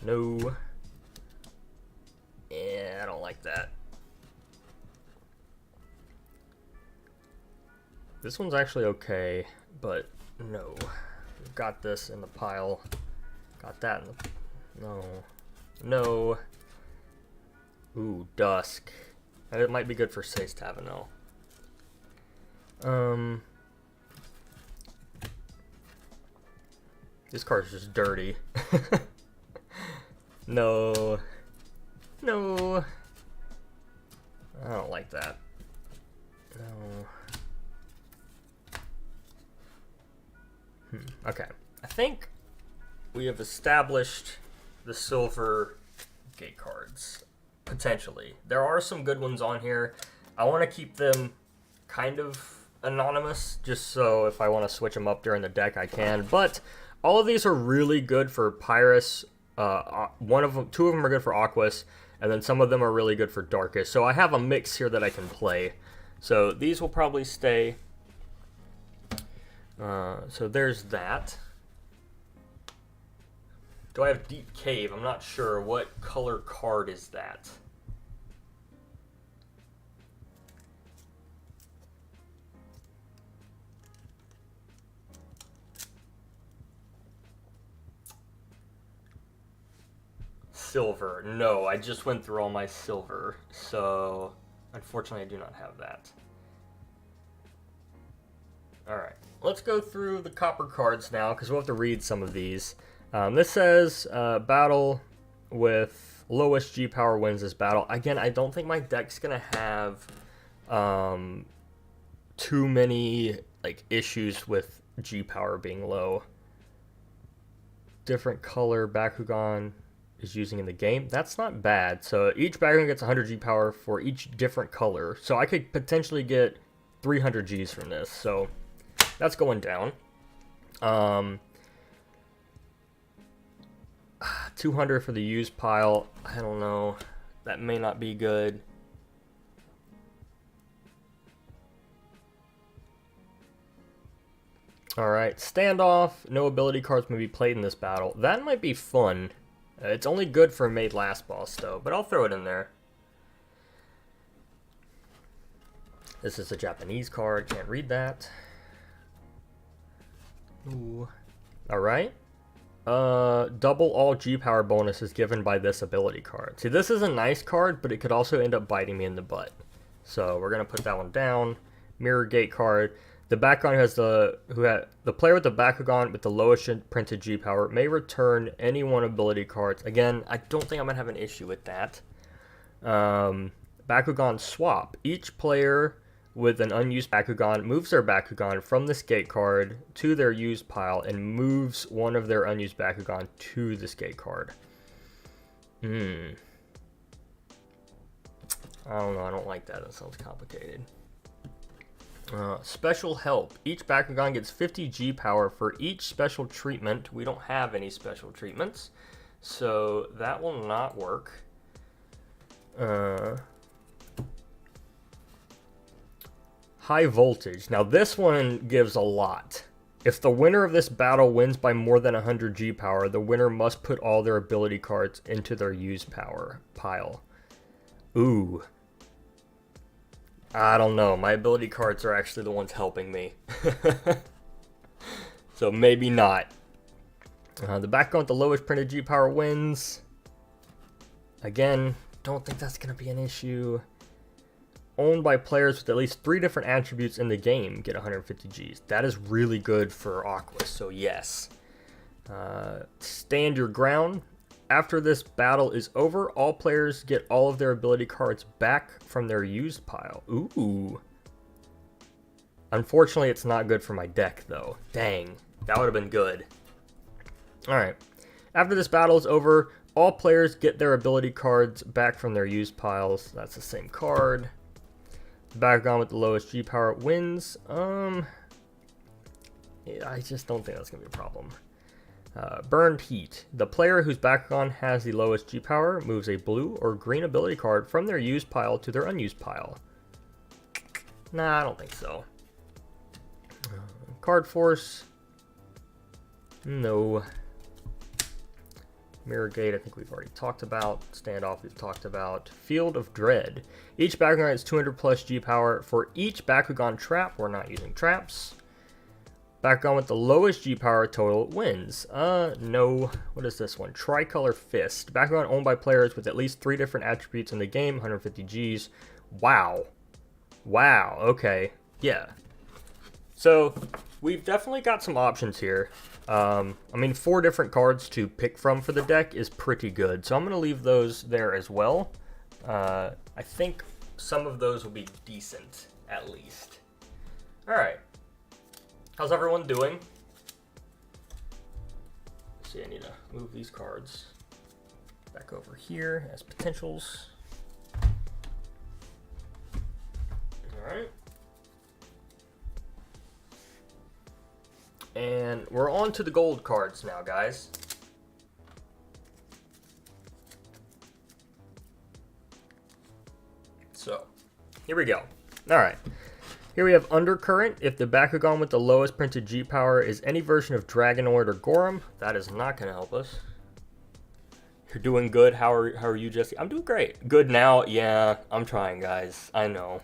No. Yeah, I don't like that. This one's actually okay, but no. We've got this in the pile. Got that in the... No. No. Ooh, Dusk. And it might be good for Seis Tavenel. This card's just dirty. No. No. I don't like that. No. Okay. I think we have established the silver gate cards. Potentially. There are some good ones on here. I want to keep them kind of anonymous, just so if I want to switch them up during the deck, I can. But all of these are really good for Pyrus. Two of them are good for Aquas, and then some of them are really good for Darkest. So I have a mix here that I can play. So these will probably stay. So there's that. Do I have Deep Cave? I'm not sure. What color card is that? Silver. No, I just went through all my silver. So, unfortunately, I do not have that. Alright, let's go through the copper cards now, because we'll have to read some of these. This says, battle with lowest G power wins this battle. Again, I don't think my deck's going to have too many issues with G power being low. Different color Bakugan is using in the game. That's not bad. So each Bakugan gets 100 G power for each different color. So I could potentially get 300 Gs from this. So that's going down. 200 for the used pile. I don't know. That may not be good. Alright, standoff. No ability cards may be played in this battle. That might be fun. It's only good for made last boss though, but I'll throw it in there. This is a Japanese card, can't read that. Ooh. Alright. Double all G power bonuses given by this ability card. See, this is a nice card, but it could also end up biting me in the butt. So we're gonna put that one down. Mirror Gate card. The Bakugan has the player with the Bakugan with the lowest printed G power may return any one ability cards. Again, I don't think I'm gonna have an issue with that. Bakugan swap. Each player with an unused Bakugan moves their Bakugan from this gate card to their used pile and moves one of their unused Bakugan to this gate card. I don't know. I don't like that. That sounds complicated. Special help. Each Bakugan gets 50 G power for each special treatment. We don't have any special treatments, so that will not work. High voltage. Now this one gives a lot. If the winner of this battle wins by more than 100 G power, the winner must put all their ability cards into their used power pile. Ooh. I don't know. My ability cards are actually the ones helping me. So maybe not. The Bakugan with the lowest printed G power wins. Again, don't think that's going to be an issue. Owned by players with at least 3 different attributes in the game get 150 Gs. That is really good for Aquas, so yes. Stand your ground. After this battle is over, all players get all of their ability cards back from their used pile. Ooh. Unfortunately, it's not good for my deck, though. Dang. That would have been good. Alright. After this battle is over, all players get their ability cards back from their used piles. That's the same card. The Bakugan with the lowest G power wins. I just don't think that's going to be a problem. Burned Heat. The player whose Bakugan has the lowest G power moves a blue or green ability card from their used pile to their unused pile. Nah, I don't think so. Card Force. No. Mirror Gate, I think we've already talked about. Standoff, we've talked about. Field of Dread. Each Bakugan has 200 plus G power. For each Bakugan trap, we're not using traps. Bakugan with the lowest G power total wins. No. What is this one? Tricolor Fist. Bakugan owned by players with at least 3 different attributes in the game, 150 Gs. Wow. Wow, okay. Yeah. So, we've definitely got some options here. I mean, 4 different cards to pick from for the deck is pretty good. So I'm going to leave those there as well. I think some of those will be decent, at least. Alright. How's everyone doing? Let's see, I need to move these cards back over here as potentials. Alright. And we're on to the gold cards now, guys. So, here we go. Alright. Here we have Undercurrent. If the Bakugan with the lowest printed G power is any version of Dragonoid or Gorham, that is not going to help us. You're doing good. How are you, Jesse? I'm doing great. Good now? Yeah, I'm trying, guys. I know.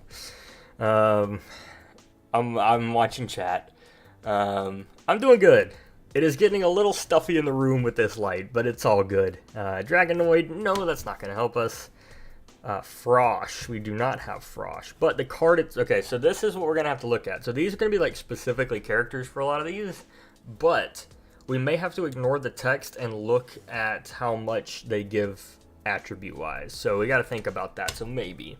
I'm watching chat. I'm doing good. It is getting a little stuffy in the room with this light, but it's all good. Dragonoid, no, that's not going to help us. Frosh, we do not have Frosh. But the card, okay, so this is what we're going to have to look at. So these are going to be like specifically characters for a lot of these, but we may have to ignore the text and look at how much they give attribute-wise. So we got to think about that, so maybe.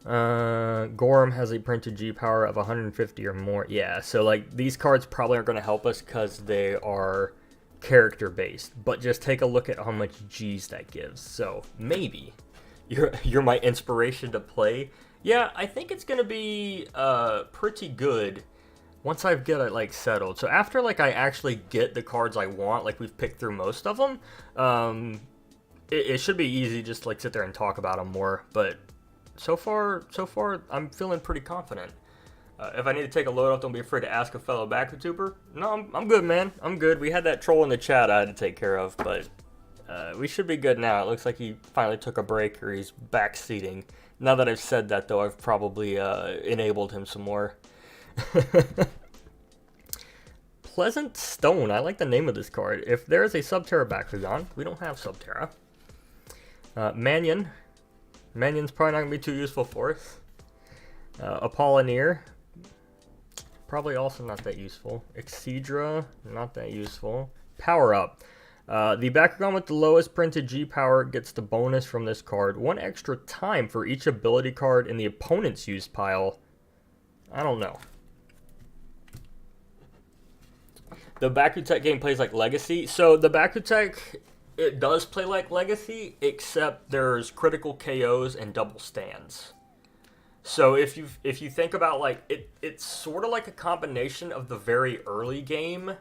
Gorham has a printed G power of 150 or more. Yeah, so like these cards probably aren't going to help us because they are character based, but just take a look at how much G's that gives. So maybe you're my inspiration to play. Yeah, I think it's going to be pretty good once I get it like settled. So after like I actually get the cards I want, like we've picked through most of them, it should be easy just like sit there and talk about them more. But so far, I'm feeling pretty confident. If I need to take a load off, don't be afraid to ask a fellow BakuTuber. No, I'm good, man. I'm good. We had that troll in the chat I had to take care of, but we should be good now. It looks like he finally took a break, or he's backseating. Now that I've said that, though, I've probably enabled him some more. Pleasant Stone. I like the name of this card. If there is a Subterra Bakugan, we don't have Subterra. Mannion. Mannion's probably not going to be too useful for us. Apolloneer. Probably also not that useful. Exedra. Not that useful. Power Up. The Bakugan with the lowest printed G power gets the bonus from this card. 1 extra time for each ability card in the opponent's used pile. I don't know. The Bakutech game plays like Legacy. So the Bakutech, it does play like Legacy, except there's critical KOs and double stands. So if you think about like it's sort of like a combination of the very early game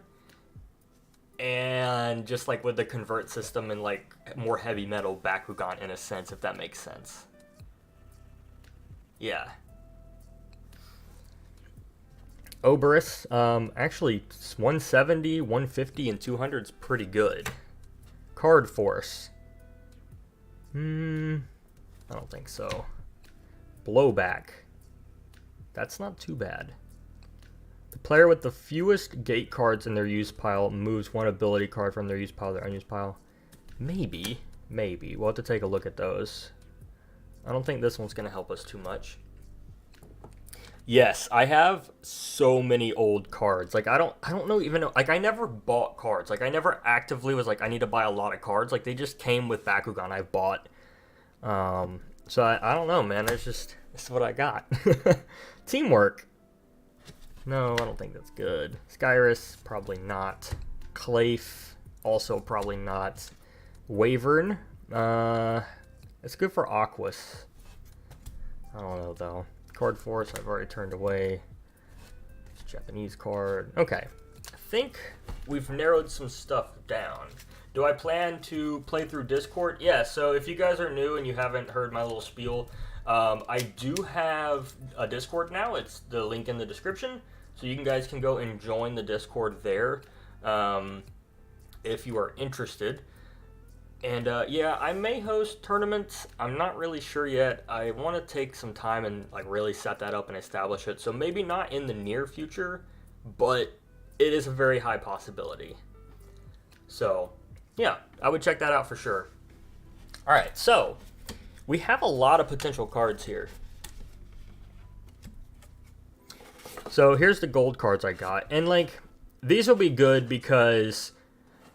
and just like with the convert system and like more heavy metal Bakugan in a sense, if that makes sense. Yeah. Oberus, actually 170, 150, and 200 is pretty good. Card Force. I don't think so. Blowback. That's not too bad. The player with the fewest gate cards in their use pile moves 1 ability card from their use pile to their unused pile. Maybe. We'll have to take a look at those. I don't think this one's going to help us too much. Yes, I have so many old cards. Like I don't know even know, like I never bought cards. Like I never actively was like I need to buy a lot of cards. Like they just came with Bakugan I bought. So I don't know, man. It's just it's what I got. Teamwork. No, I don't think that's good. Skyrus, probably not. Clafe, also probably not. Wavern, it's good for Aquas. I don't know though. Card Force, I've already turned away. It's Japanese card. Okay, I think we've narrowed some stuff down. Do I plan to play through Discord? Yeah, so if you guys are new and you haven't heard my little spiel, I do have a Discord now. It's the link in the description. So you guys can go and join the Discord there if you are interested. And yeah, I may host tournaments. I'm not really sure yet. I want to take some time and like really set that up and establish it. So maybe not in the near future, but it is a very high possibility. So yeah, I would check that out for sure. All right, so we have a lot of potential cards here. So here's the gold cards I got. And like, these will be good because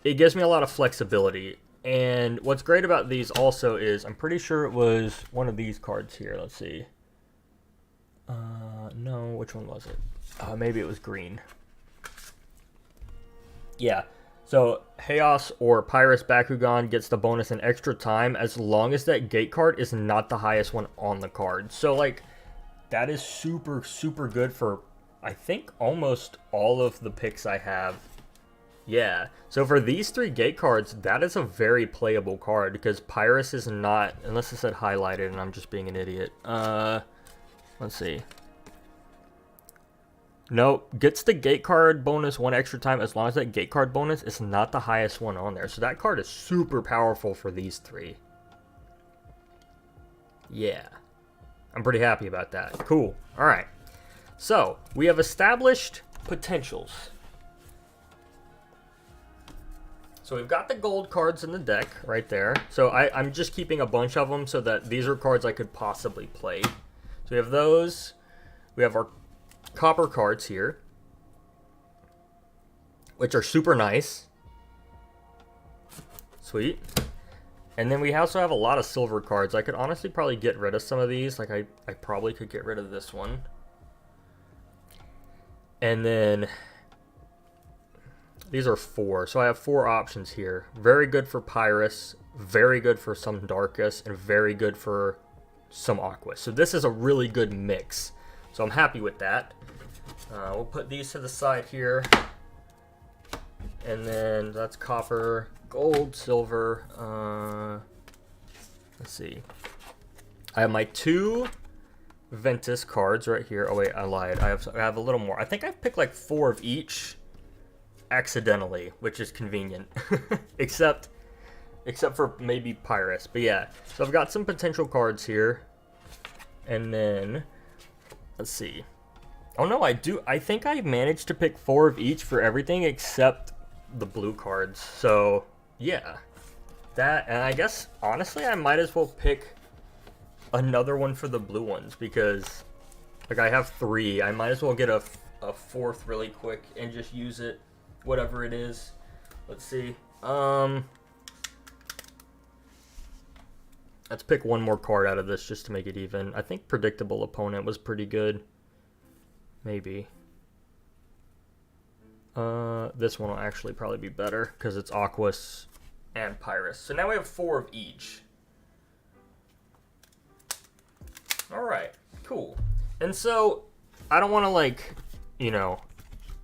it gives me a lot of flexibility. And what's great about these also is, I'm pretty sure it was one of these cards here. Let's see. No, which one was it? Maybe it was green. Yeah. So Chaos or Pyrus Bakugan gets the bonus in extra time as long as that gate card is not the highest one on the card. So like, that is super, super good for, I think, almost all of the picks I have. Yeah, so for these 3 gate cards, that is a very playable card because Pyrus is not, unless it said highlighted and I'm just being an idiot. Let's see. No, gets the gate card bonus 1 extra time as long as that gate card bonus is not the highest one on there. So that card is super powerful for these 3. Yeah, I'm pretty happy about that. Cool. All right. So we have established potentials. So we've got the gold cards in the deck right there. So I'm just keeping a bunch of them so that these are cards I could possibly play. So we have those. We have our copper cards here, which are super nice. Sweet. And then we also have a lot of silver cards. I could honestly probably get rid of some of these. Like I probably could get rid of this one. And then these are 4. So I have 4 options here. Very good for Pyrus, very good for some Darkus, and very good for some Aqua. So this is a really good mix. So I'm happy with that. We'll put these to the side here. And then that's copper, gold, silver. Let's see. I have my 2 Ventus cards right here. Oh wait, I lied. I have a little more. I think I've picked like 4 of each accidentally, which is convenient. except for maybe Pyrus. But yeah, so I've got some potential cards here. And then let's see. Oh no, I think I managed to pick 4 of each for everything except the blue cards. So yeah, that, and I guess honestly I might as well pick another one for the blue ones because like I have 3. I might as well get a 4th really quick and just use it, whatever it is. Let's see. Let's pick one more card out of this just to make it even. I think Predictable Opponent was pretty good. Maybe. This one will actually probably be better because it's Aquas and Pyrus. So now we have 4 of each. Alright, cool. And so, I don't want to like, you know,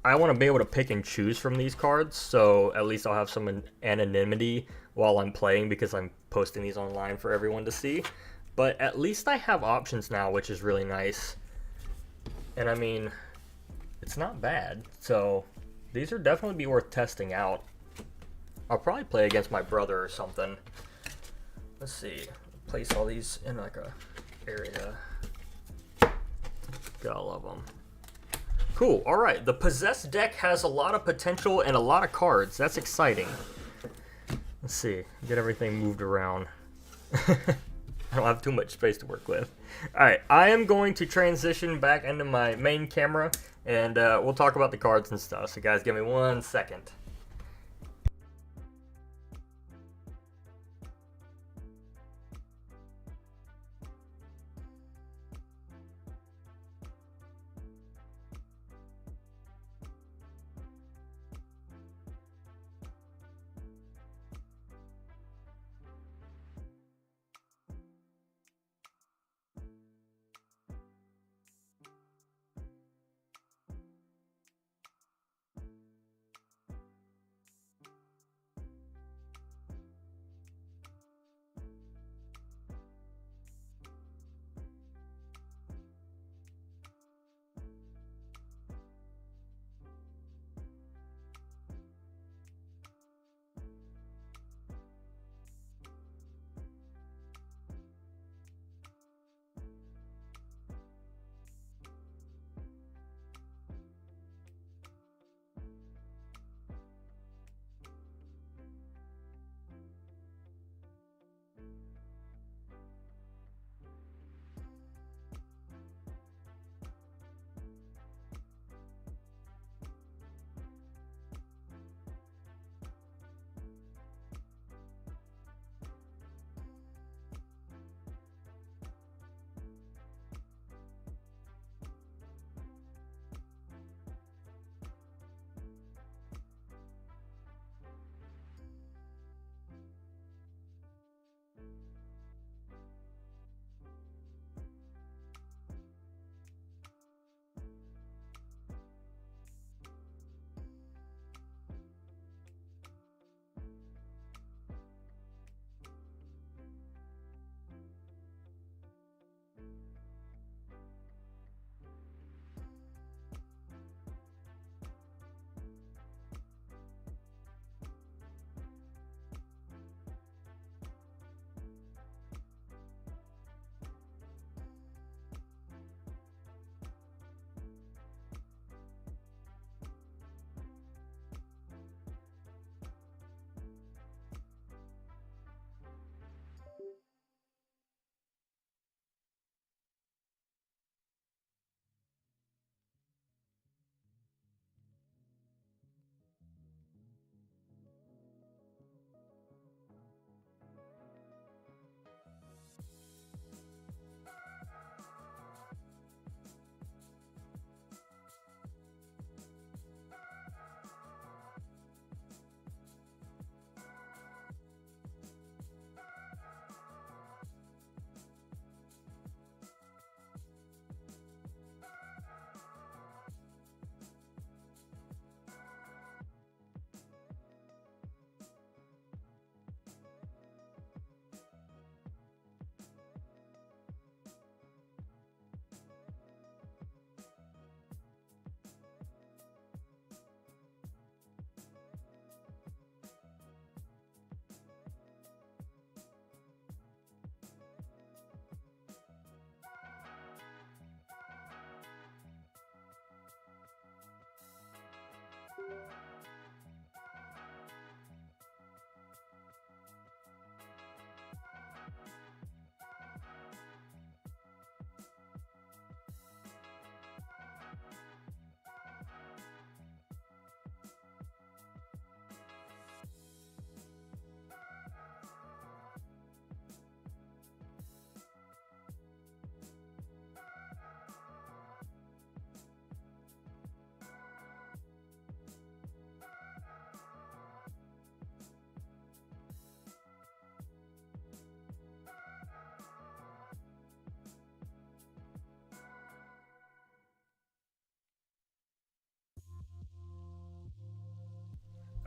I want to be able to pick and choose from these cards, so at least I'll have some anonymity while I'm playing because I'm posting these online for everyone to see. But at least I have options now, which is really nice. And I mean, it's not bad. So these are definitely be worth testing out. I'll probably play against my brother or something. Let's see. Place all these in like a area. Gotta love them. Cool. All right. The Possessed deck has a lot of potential and a lot of cards. That's exciting. Let's see. Get everything moved around. I don't have too much space to work with. All right. I am going to transition back into my main camera, and we'll talk about the cards and stuff. So, guys, give me 1 second.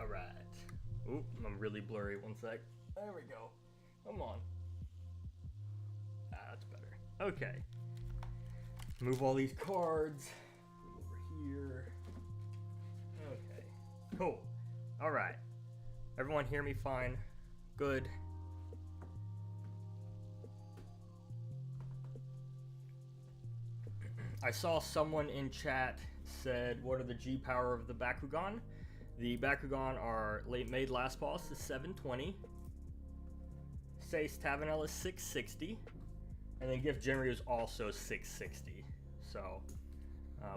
Alright. Oop, I'm really blurry. One sec. There we go. Come on. Ah, that's better. Okay. Move all these cards. Move over here. Okay. Cool. Alright. Everyone hear me fine? Good. I saw someone in chat said, what are the G power of the Bakugan? The Bakugan are made last boss is 720. Seis Tavanel is 660. And then Gift Jinryu is also 660. So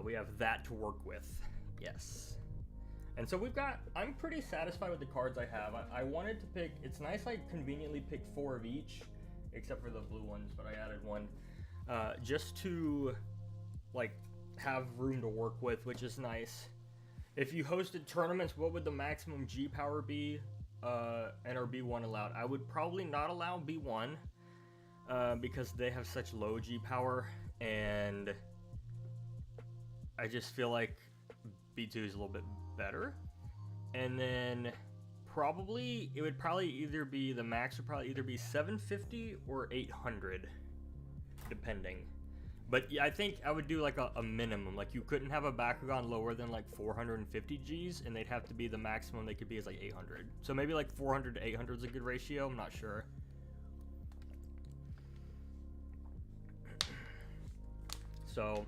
we have that to work with. Yes. And so I'm pretty satisfied with the cards I have. I wanted to pick, it's nice I conveniently picked 4 of each, except for the blue ones, but I added one. Just to like have room to work with, which is nice. If you hosted tournaments, what would the maximum G power be? And or B1 allowed? I would probably not allow B1 because they have such low G power, and I just feel like B2 is a little bit better. And then it would probably either be, the max would probably either be 750 or 800, depending. But yeah, I think I would do like a minimum. Like you couldn't have a Bakugan lower than like 450 Gs, and they'd have to be, the maximum they could be is like 800. So maybe like 400 to 800 is a good ratio. I'm not sure. So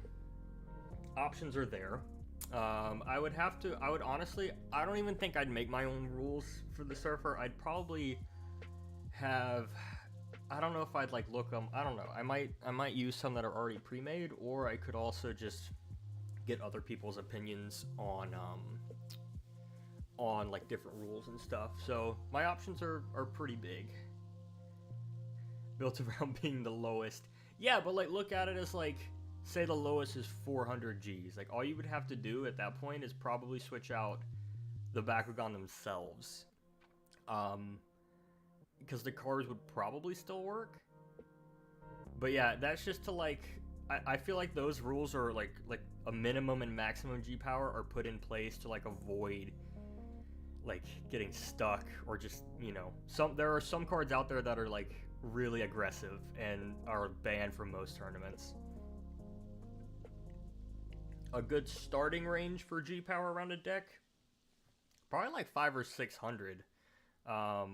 options are there. I would honestly, I don't even think I'd make my own rules for the Surfer. I'd probably have, I don't know if I'd like look them. I don't know. I might use some that are already pre-made, or I could also just get other people's opinions on like different rules and stuff. So my options are pretty big. Built around being the lowest. Yeah, but like look at it as like, say the lowest is 400 Gs. Like all you would have to do at that point is probably switch out the Bakugan themselves. Because the cards would probably still work. But yeah, that's just to like, I feel like those rules are like a minimum and maximum G power are put in place to like avoid like getting stuck, or just, you know, there are some cards out there that are like really aggressive and are banned from most tournaments. A good starting range for G power around a deck, probably like 500 or 600. I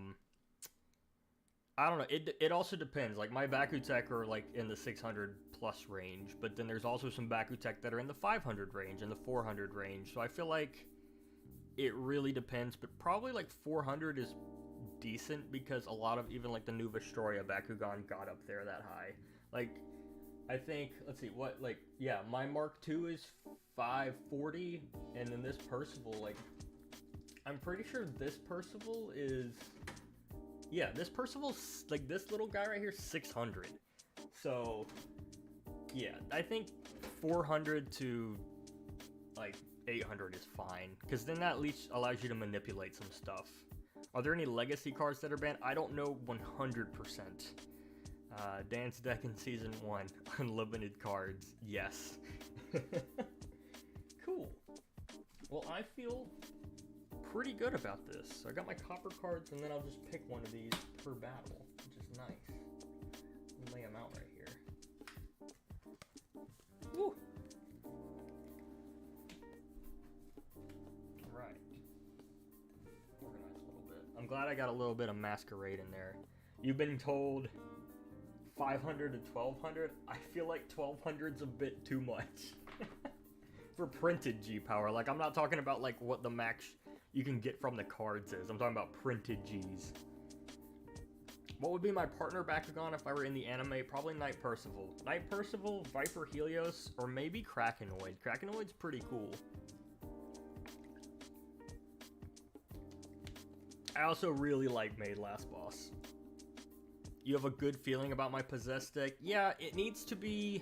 don't know. It also depends. Like my Bakutech are like in the 600 plus range, but then there's also some Bakutech that are in the 500 range and the 400 range. So I feel like it really depends, but probably like 400 is decent because a lot of even like the new Vestroya Bakugan got up there that high. Like I think, let's see, what, like, yeah, my Mark II is 540, and then this Percival, like, I'm pretty sure this Percival is, yeah, this Percival's, like, this little guy right here is 600. So, yeah, I think 400 to, like, 800 is fine, because then that at least allows you to manipulate some stuff. Are there any legacy cards that are banned? I don't know 100%. Dance deck in Season 1, unlimited cards, yes. Cool. Well, I feel pretty good about this. So I got my copper cards, and then I'll just pick one of these per battle, which is nice. I'll lay them out right here. Woo! Alright. Organize a little bit. I'm glad I got a little bit of Masquerade in there. You've been told 500 to 1200. I feel like 1200's a bit too much. for printed G power. Like, I'm not talking about like what the max you can get from the cards is. I'm talking about printed Gs. What would be my partner Bakugan if I were in the anime? Probably Knight Percival. Knight Percival, Viper Helios, or maybe Krakenoid. Krakenoid's pretty cool. I also really like Made Last Boss. You have a good feeling about my possessed deck? Yeah, it'll need to be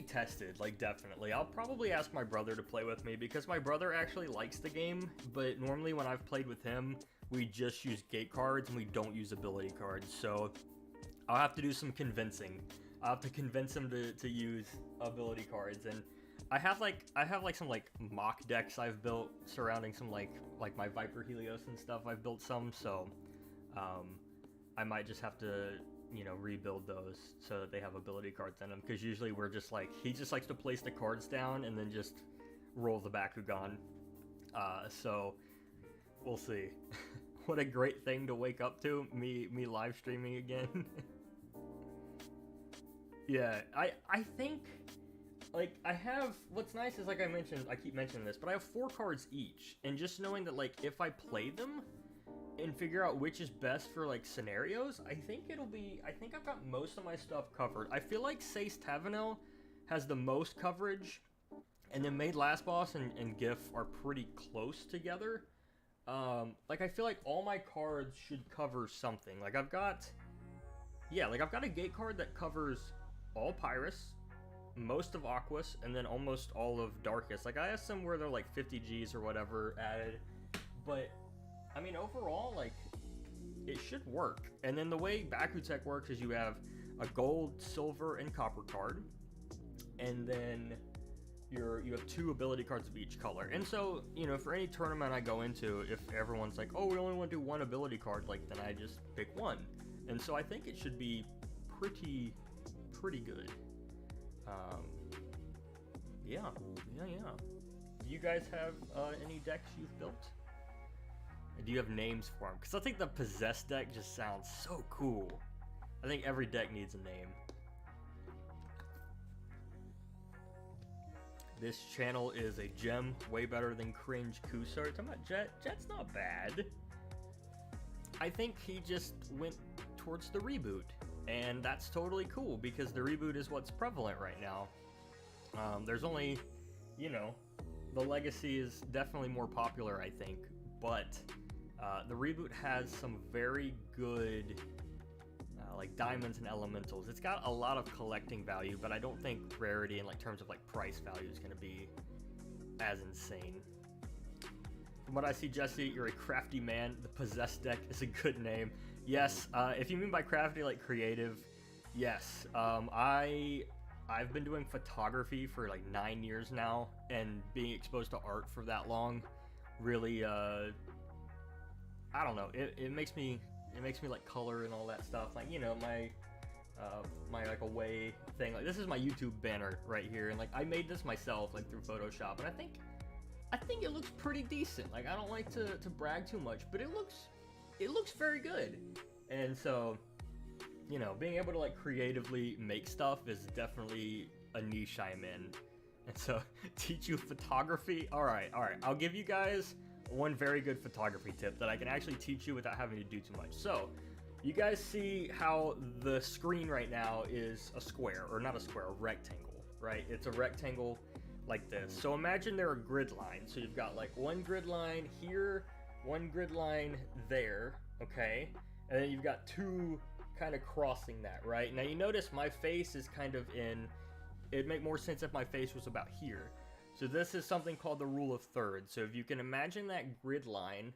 tested, like, definitely. I'll probably ask my brother to play with me, because my brother actually likes the game, but normally when I've played with him, we just use gate cards and we don't use ability cards, so I'll have to do some convincing. I'll have to convince him to use ability cards, and I have some like mock decks I've built surrounding some like my Viper Helios and stuff. I've built some, so I might just have to, you know, rebuild those so that they have ability cards in them, because usually we're just like, he just likes to place the cards down and then just roll the Bakugan. So we'll see. What a great thing to wake up to, me live streaming again. Yeah, I think, like, I have, what's nice is, like I mentioned, I keep mentioning this, but I have 4 cards each, and just knowing that, like, if I play them and figure out which is best for, like, scenarios, I think I've got most of my stuff covered. I feel like Sace Tavenel has the most coverage, and then Made Last Boss and GIF are pretty close together. Like, I feel like all my cards should cover something. Like, I've got a gate card that covers all Pyrus, most of Aquas, and then almost all of Darkest. Like, I have some where they're like 50 Gs or whatever added, but I mean, overall, like, it should work. And then the way Bakutech works is you have a gold, silver, and copper card, and then you have 2 ability cards of each color. And so, you know, for any tournament I go into, if everyone's like, oh, we only want to do 1 ability card, like, then I just pick 1. And so I think it should be pretty good. Yeah. Do you guys have any decks you've built? And do you have names for them? Because I think the Possessed deck just sounds so cool. I think every deck needs a name. This channel is a gem, way better than Cringe Kusar. Talking about Jet. Jet's not bad. I think he just went towards the reboot, and that's totally cool, because the reboot is what's prevalent right now. There's only, you know, the Legacy is definitely more popular, I think, but the reboot has some very good like diamonds and elementals. It's got a lot of collecting value, but I don't think rarity in like terms of like price value is going to be as insane. From what I see, Jesse, you're a crafty man. The Possessed deck is a good name. Yes, if you mean by crafty like creative, yes. I've been doing photography for like 9 years now, and being exposed to art for that long really I don't know, it makes me like color and all that stuff. Like, you know, my like away thing, like this is my YouTube banner right here, and like I made this myself like through Photoshop, and I think it looks pretty decent. Like, I don't like to brag too much, but it looks very good. And so, you know, being able to like creatively make stuff is definitely a niche I'm in. And so, teach you photography. All right, I'll give you guys one very good photography tip that I can actually teach you without having to do too much. So, you guys see how the screen right now is a square, or not a square, a rectangle, right? It's a rectangle like this. So imagine there are grid lines. So you've got like one grid line here, one grid line there, okay? And then you've got 2 kind of crossing that, right? Now you notice my face is kind of in, it'd make more sense if my face was about here. So this is something called the rule of thirds. So if you can imagine that grid line,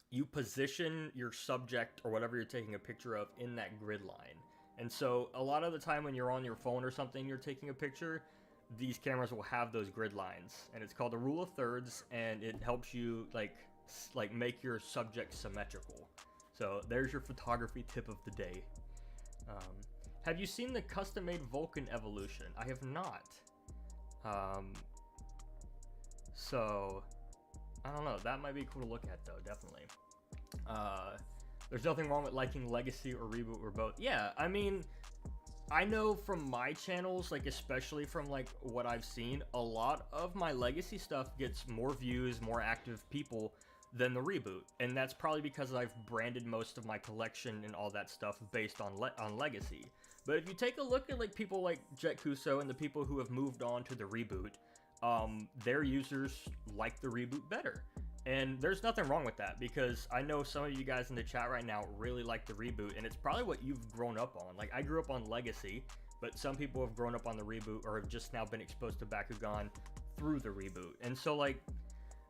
you position your subject or whatever you're taking a picture of in that grid line. And so a lot of the time when you're on your phone or something, you're taking a picture, these cameras will have those grid lines, and it's called the rule of thirds, and it helps you like make your subject symmetrical. So there's your photography tip of the day. Have you seen the custom-made Vulcan evolution? I have not. So I don't know, that might be cool to look at though, definitely. There's nothing wrong with liking Legacy or Reboot or both. Yeah, I mean, I know from my channels, like especially from like what I've seen, a lot of my legacy stuff gets more views, more active people than the reboot, and that's probably because I've branded most of my collection and all that stuff based on legacy. But if you take a look at like people like Jet Kuso and the people who have moved on to the reboot, their users like the reboot better. And there's nothing wrong with that, because I know some of you guys in the chat right now really like the reboot, and it's probably what you've grown up on. Like, I grew up on Legacy, but some people have grown up on the reboot or have just now been exposed to Bakugan through the reboot. And so, like,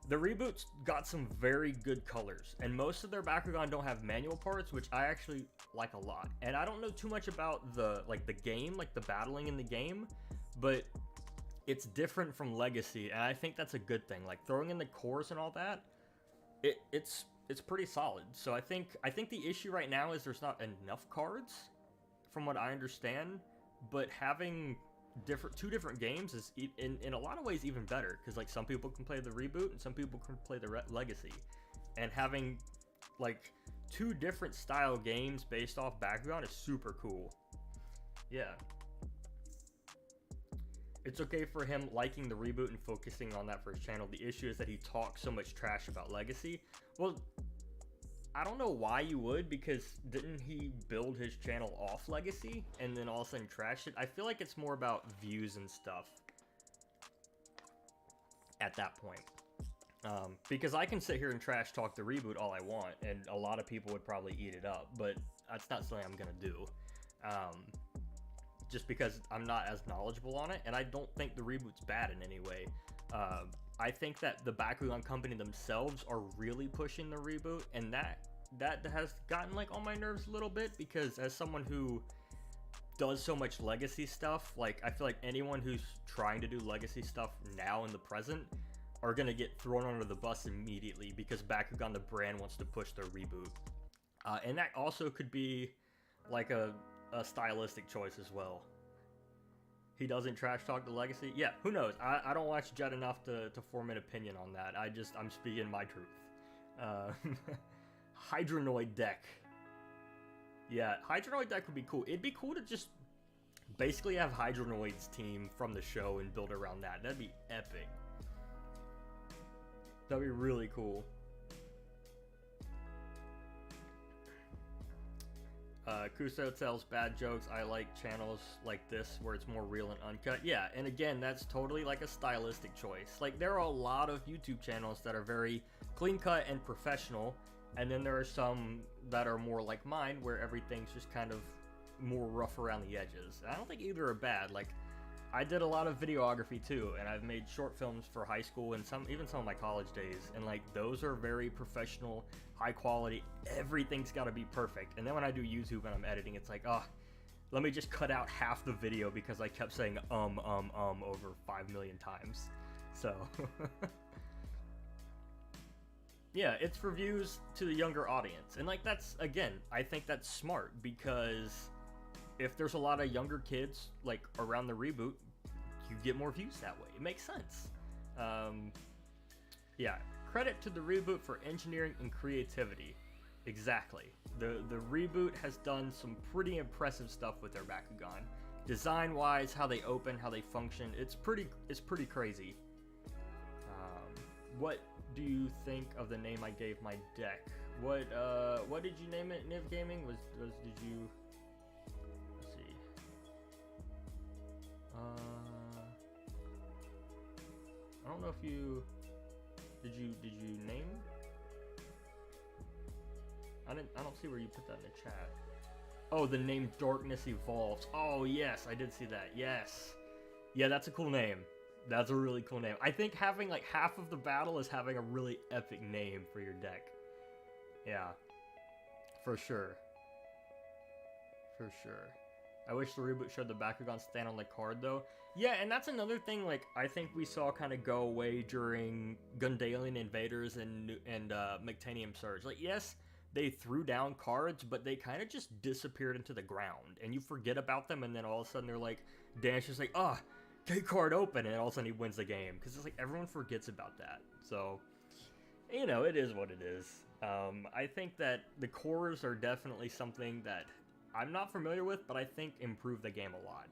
the reboot's got some very good colors, and most of their Bakugan don't have manual parts, which I actually like a lot. And I don't know too much about the game, like the battling in the game, but it's different from Legacy, and I think that's a good thing. Like, throwing in the cores and all that, it's pretty solid. So I think the issue right now is there's not enough cards, from what I understand. But having two different games is in a lot of ways even better, because like some people can play the reboot and some people can play the Legacy, and having like two different style games based off Bakugan is super cool. Yeah. It's okay for him liking the reboot and focusing on that for his channel. The issue is that he talks so much trash about Legacy. Well, I don't know why you would, because didn't he build his channel off Legacy and then all of a sudden trash it? I feel like it's more about views and stuff at that point. Because I can sit here and trash talk the reboot all I want, and a lot of people would probably eat it up, but that's not something I'm gonna do. Just because I'm not as knowledgeable on it, and I don't think the reboot's bad in any way. I think that the Bakugan company themselves are really pushing the reboot, and that has gotten like on my nerves a little bit, because as someone who does so much legacy stuff, like I feel like anyone who's trying to do legacy stuff now in the present are gonna get thrown under the bus immediately, because Bakugan the brand wants to push their reboot. And that also could be like a stylistic choice as well. He doesn't trash talk the Legacy? Yeah, who knows? I don't watch Jet enough to form an opinion on that. I'm speaking my truth. Hydronoid deck. Yeah, Hydronoid deck would be cool. It'd be cool to just basically have Hydronoid's team from the show and build around that. That'd be epic. That'd be really cool. Kuso tells bad jokes. I like channels like this where it's more real and uncut. Yeah, and again, that's totally like a stylistic choice. Like, there are a lot of YouTube channels that are very clean cut and professional, and then there are some that are more like mine, where everything's just kind of more rough around the edges. And I don't think either are bad. Like, I did a lot of videography too, and I've made short films for high school and even some of my college days, and like those are very professional, high quality. Everything's got to be perfect. And then when I do YouTube and I'm editing, it's like, oh, let me just cut out half the video because I kept saying over 5 million times. So yeah, it's for views to the younger audience, and like that's, again, I think that's smart, because if there's a lot of younger kids like around the reboot, you get more views that way. It makes sense. Yeah, credit to the reboot for engineering and creativity. Exactly. The reboot has done some pretty impressive stuff with their Bakugan. Design-wise, how they open, how they function, it's pretty crazy. What do you think of the name I gave my deck? What did you name it? Niv Gaming? Did you? I don't know if you did you name? I don't see where you put that in the chat. Oh, the name Darkness Evolves. Oh yes, I did see that. Yes. Yeah, that's a cool name. That's a really cool name. I think having like half of the battle is having a really epic name for your deck. Yeah. For sure. For sure. I wish the reboot showed the Bakugan stand on the card, though. Yeah, and that's another thing, like, I think we saw kind of go away during Gundalian Invaders and Mectanium Surge. Like, yes, they threw down cards, but they kind of just disappeared into the ground. And you forget about them, and then all of a sudden they're like, Dan's just like, ah, K card open, and all of a sudden he wins the game. Because it's like, everyone forgets about that. So, you know, it is what it is. I think that the cores are definitely something that I'm not familiar with, but I think improve the game a lot.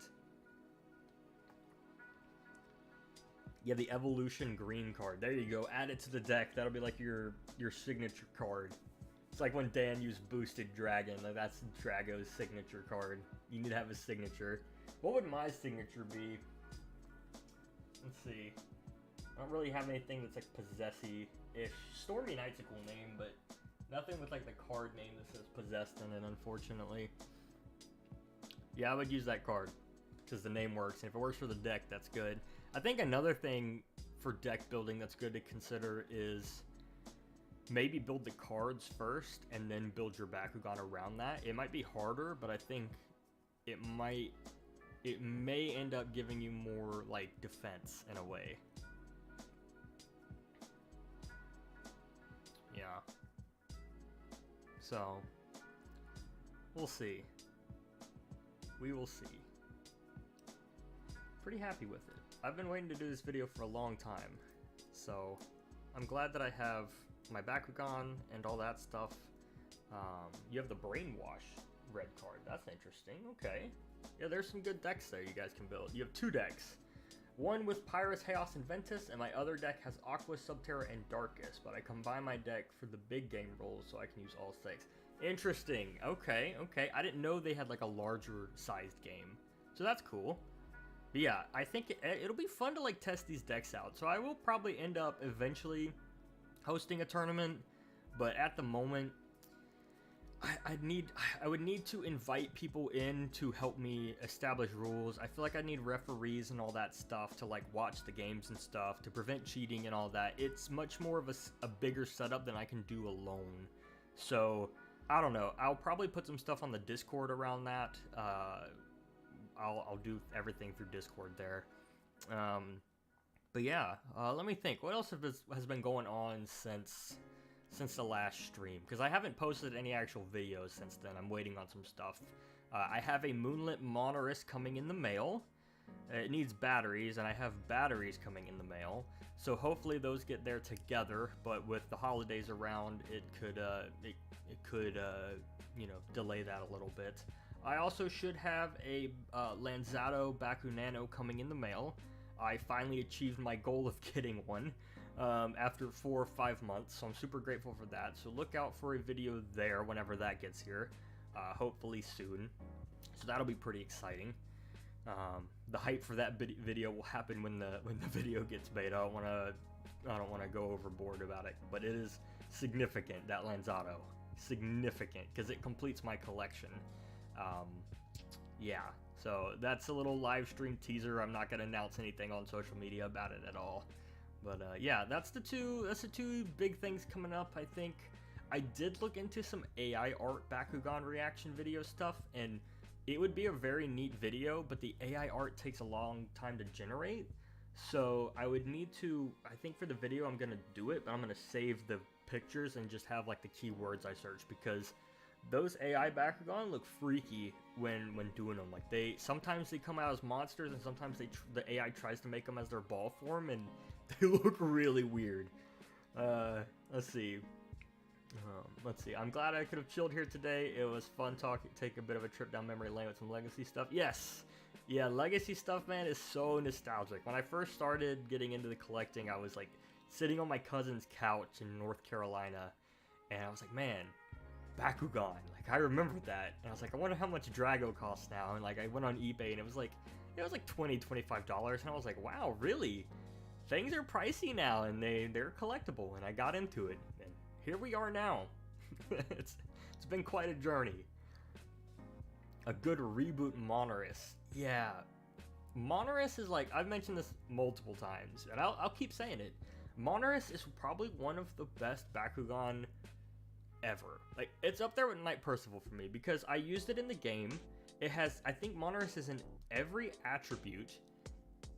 Yeah, the Evolution green card. There you go. Add it to the deck. That'll be like your signature card. It's like when Dan used Boosted Dragon. Like that's Drago's signature card. You need to have a signature. What would my signature be? Let's see. I don't really have anything that's like possessy-ish. Stormy Knight's a cool name, but nothing with like the card name that says possessed in it, unfortunately. Yeah, I would use that card because the name works, and if it works for the deck, that's good. I think another thing for deck building that's good to consider is maybe build the cards first and then build your Bakugan around that. It might be harder, but I think it may end up giving you more like defense in a way. Yeah. So we'll see. We will see. Pretty happy with it. I've been waiting to do this video for a long time, so I'm glad that I have my Bakugan and all that stuff. You have the Brainwash red card. That's interesting. Okay. Yeah, there's some good decks there you guys can build. You have 2 decks. One with Pyrus, Chaos, and Ventus, and my other deck has Aqua, Subterra, and Darkus, but I combine my deck for the big game rolls so I can use all 6. Interesting. Okay, okay. I didn't know they had like a larger sized game, so that's cool. But yeah, I think it'll be fun to like test these decks out. So I will probably end up eventually hosting a tournament, but at the moment, I would need to invite people in to help me establish rules. I feel like I need referees and all that stuff to like watch the games and stuff to prevent cheating and all that. It's much more of a bigger setup than I can do alone. So I don't know. I'll probably put some stuff on the Discord around that. I'll do everything through Discord there. But yeah, let me think. What else has been going on since the last stream? Because I haven't posted any actual videos since then. I'm waiting on some stuff. I have a Moonlit Monorist coming in the mail. It needs batteries, and I have batteries coming in the mail. So hopefully those get there together. But with the holidays around, it could you know, delay that a little bit. I also should have a Lanzato Bakunano coming in the mail. I finally achieved my goal of getting one after 4 or 5 months, so I'm super grateful for that. So look out for a video there whenever that gets here, hopefully soon. So that'll be pretty exciting. The hype for that video will happen when the video gets made. I don't want to go overboard about it, but it is significant, that Lanzato. Significant, because it completes my collection. Yeah, so that's a little live stream teaser. I'm not going to announce anything on social media about it at all. But yeah, that's the two big things coming up, I think. I did look into some AI art Bakugan reaction video stuff, and it would be a very neat video, but the AI art takes a long time to generate. So I would need to, I think for the video I'm going to do it, but I'm going to save the pictures and just have like the keywords I search, because those AI Bakugan look freaky when doing them. Like sometimes they come out as monsters, and sometimes the AI tries to make them as their ball form, and they look really weird. Let's see. I'm glad I could have chilled here today. It was fun take a bit of a trip down memory lane with some Legacy stuff. Yes, yeah, Legacy stuff, man, is so nostalgic. When I first started getting into the collecting, I was like sitting on my cousin's couch in North Carolina, and I was like, man, Bakugan, like I remember that, and I was like, I wonder how much Drago costs now. And like I went on eBay, and it was like $20-25, and I was like, wow, really? Things are pricey now, and they're collectible. And I got into it, and here we are now. It's been quite a journey. A good reboot Monorist, yeah. Monorist is like, I've mentioned this multiple times, and I'll keep saying it. Monorist is probably one of the best Bakugan ever. Like, it's up there with Knight Percival for me, because I used it in the game. It has, I think Monorist is in every attribute,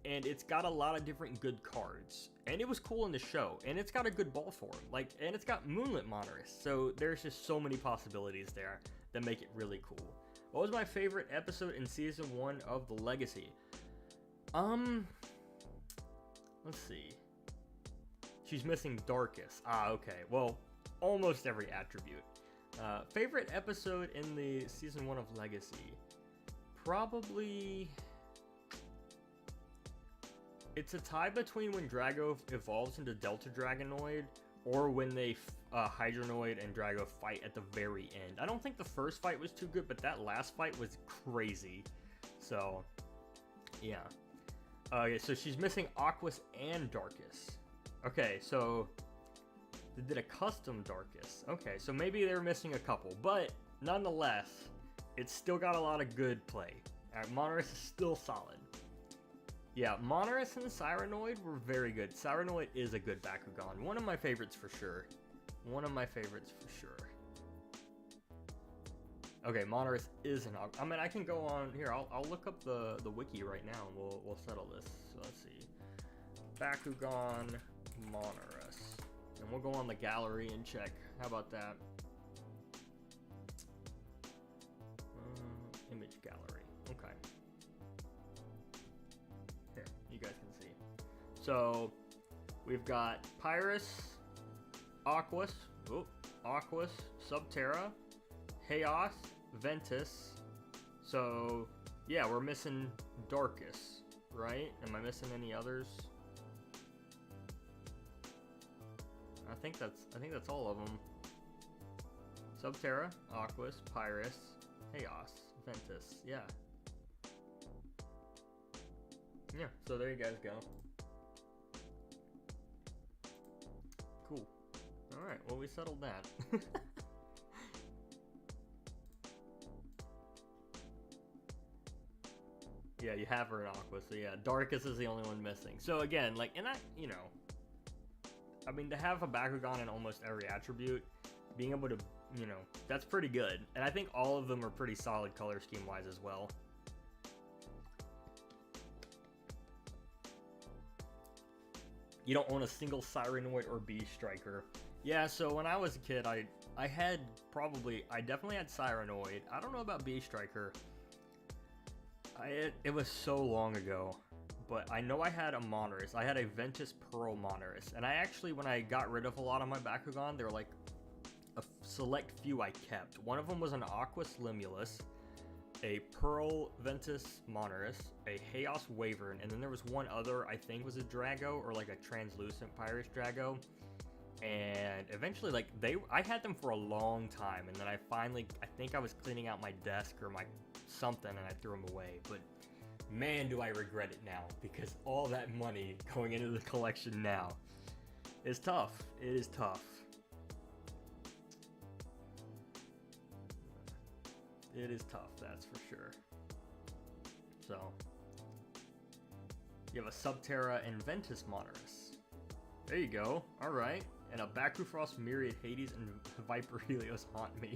and it's got a lot of different good cards, and it was cool in the show, and it's got a good ball form, like, and it's got Moonlit Monorist, so there's just so many possibilities there that make it really cool. What was my favorite episode in season 1 of The Legacy? Let's see. She's missing Darkus. Ah, okay. Well, almost every attribute. Favorite episode in the season 1 of Legacy? Probably... It's a tie between when Drago evolves into Delta Dragonoid or when they Hydronoid and Drago fight at the very end. I don't think the first fight was too good, but that last fight was crazy. So, yeah. Okay, so she's missing Aquas and Darkus. Okay, so they did a custom Darkus. Okay, so maybe they're missing a couple, but nonetheless, it's still got a lot of good play. Alright, Monorus is still solid. Yeah, Monorus and Cyranoid were very good. Cyranoid is a good Bakugan. One of my favorites for sure. One of my favorites for sure. Okay, Monorus is an... I mean, I can go on... Here, I'll look up the wiki right now and we'll settle this. So let's see. Bakugan Monorus. And we'll go on the gallery and check. How about that? Image gallery. Okay. Here, you guys can see. So, we've got Pyrus, Aquas, Subterra, Chaos, Ventus. So, yeah, we're missing Darkus, right? Am I missing any others? I think that's all of them. Subterra, Aquas, Pyrus, Chaos, Ventus. Yeah. Yeah, so there you guys go. Cool. Alright, well, we settled that. Yeah, you have her in Aqua, so yeah, Darkus is the only one missing. So again, like, and I mean, to have a Bakugan in almost every attribute, being able to, that's pretty good. And I think all of them are pretty solid color scheme-wise as well. You don't own a single Cyranoid or Beast Striker. Yeah, so when I was a kid, I definitely had Cyranoid. I don't know about Beast Striker. It was so long ago, but I know I had a Monorus. I had a Ventus Pearl Monorus, and I actually, when I got rid of a lot of my Bakugan, there were like a select few I kept. One of them was an Aquas Limulus, a Pearl Ventus Monorus, a Chaos Wyvern, and then there was one other, I think was a Drago, or like a translucent Pyrus Drago. And eventually, like, I had them for a long time, and then I think I was cleaning out my desk or my something, and I threw them away. But man, do I regret it now, because all that money going into the collection now is tough. It is tough. It is tough, that's for sure. So, you have a Subterra and Ventus Monorus. There you go. Alright. And a Bakufrost, Myriad, Hades, and Viper Helios Haunt Me.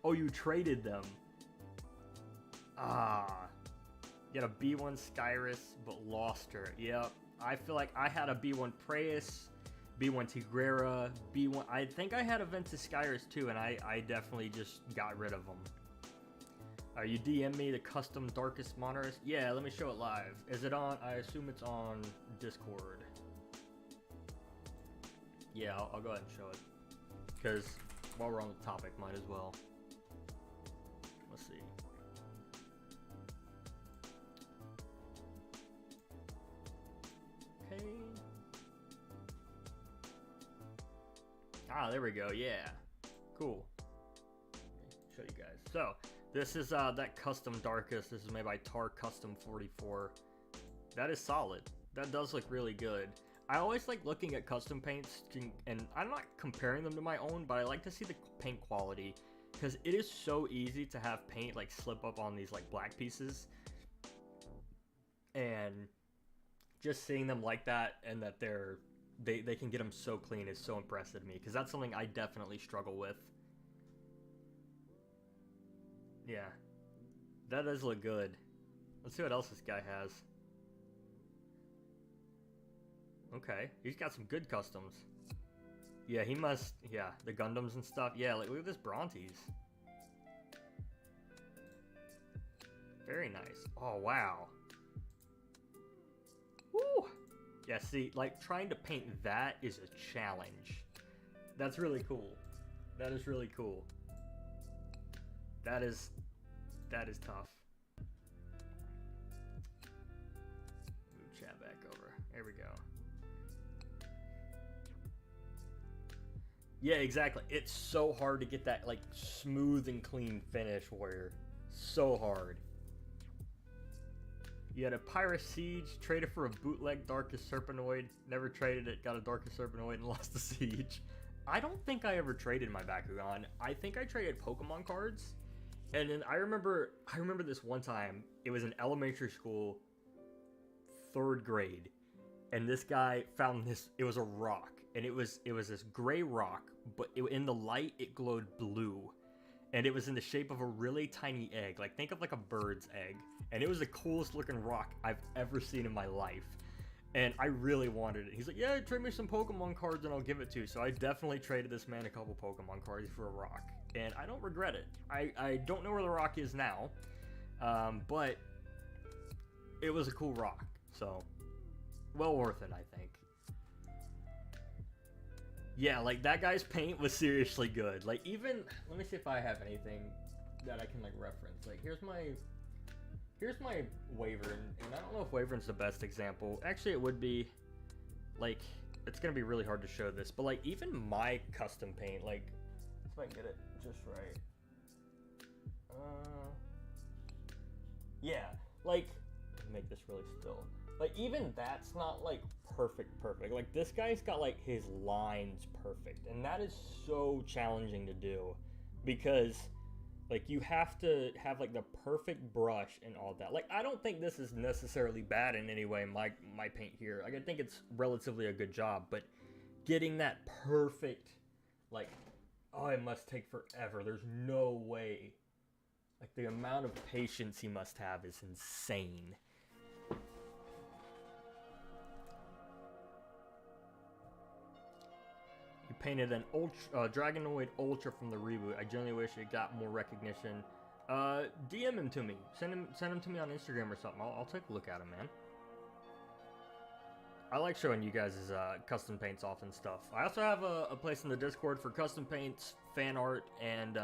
Oh, you traded them. Ah. You got a B1 Skyrus, but lost her. Yep. I feel like I had a B1 Praeus, B1 Tigrera, B1... I think I had a Ventus Skyrus too, and I definitely just got rid of them. You DM me the custom Darkest Monorus? Yeah, let me show it live. Is it on? I assume it's on Discord. Yeah, I'll go ahead and show it. Because while we're on the topic, might as well. Let's see. Okay. Ah, there we go. Yeah. Cool. Show you guys. So, this is that custom Darkus. This is made by Tar Custom 44. That is solid. That does look really good. I always like looking at custom paints, and I'm not comparing them to my own, but I like to see the paint quality, because it is so easy to have paint like slip up on these like black pieces, and just seeing them like that, and that they can get them so clean is so impressive to me, because that's something I definitely struggle with. Yeah, that does look good. Let's see what else this guy has. Okay, he's got some good customs. Yeah, he must, yeah, the Gundams and stuff. Yeah, like, look at this Brontes. Very nice. Oh, wow. Woo! Yeah, see, like, trying to paint that is a challenge. That's really cool. That is really cool. that is tough. Move chat back over. There we go. Yeah, exactly. It's so hard to get that like smooth and clean finish, Warrior. So hard. You had a Pyrus Siege, traded for a bootleg Darkest Serpenoid. Never traded it, got a Darkest Serpenoid and lost the Siege. I don't think I ever traded my Bakugan. I think I traded Pokemon cards. And then I remember this one time. It was in elementary school, 3rd grade. And this guy found this, it was a rock. And it was this gray rock, but in the light, it glowed blue. And it was in the shape of a really tiny egg. Like, think of like a bird's egg. And it was the coolest looking rock I've ever seen in my life. And I really wanted it. He's like, yeah, trade me some Pokemon cards and I'll give it to you. So I definitely traded this man a couple Pokemon cards for a rock. And I don't regret it. I don't know where the rock is now. But it was a cool rock. So, well worth it, I think. Yeah, like, that guy's paint was seriously good. Like, even, let me see if I have anything that I can, like, reference. Like, here's my Wyvern, and I don't know if Wyvern's the best example. Actually, it would be, like, it's gonna be really hard to show this, but, like, even my custom paint, like, if I can get it just right. Yeah, like, make this really still. Like, even that's not, like, perfect. Like, this guy's got, like, his lines perfect. And that is so challenging to do. Because, like, you have to have, like, the perfect brush and all that. Like, I don't think this is necessarily bad in any way, my paint here. Like, I think it's relatively a good job. But getting that perfect, like, oh, it must take forever. There's no way. Like, the amount of patience he must have is insane. You painted an Dragonoid Ultra from the reboot. I genuinely wish it got more recognition. DM him to me. Send him to me on Instagram or something. I'll take a look at him, man. I like showing you guys' custom paints off and stuff. I also have a place in the Discord for custom paints, fan art, and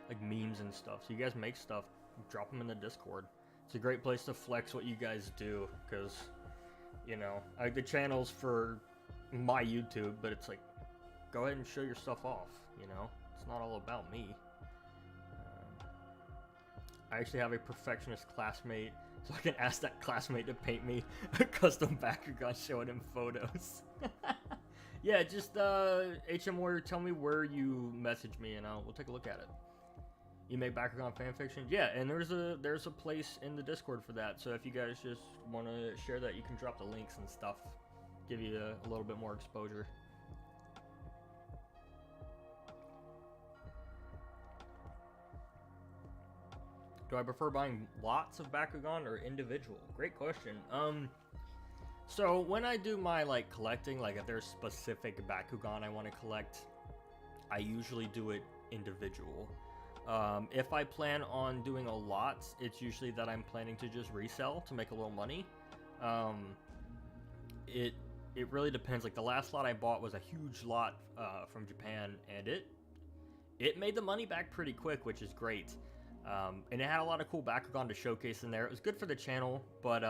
like memes and stuff. So you guys make stuff, drop them in the Discord. It's a great place to flex what you guys do, because, you know, the channel's for my YouTube, but it's like, go ahead and show your stuff off, you know? It's not all about me. I actually have a perfectionist classmate, so I can ask that classmate to paint me a custom Bakugan showing him photos. Yeah, just HM Warrior, tell me where you message me and we'll take a look at it. You make Bakugan fanfiction? Yeah, and there's a place in the Discord for that, so if you guys just want to share that, you can drop the links and stuff. Give you a little bit more exposure. Do I prefer buying lots of Bakugan or individual? Great question. So when I do my like collecting, like if there's specific Bakugan I want to collect, I usually do it individual. If I plan on doing a lot, it's usually that I'm planning to just resell to make a little money. It really depends. Like the last lot I bought was a huge lot from Japan, and it made the money back pretty quick, which is great. And it had a lot of cool Bakugan to showcase in there. It was good for the channel, but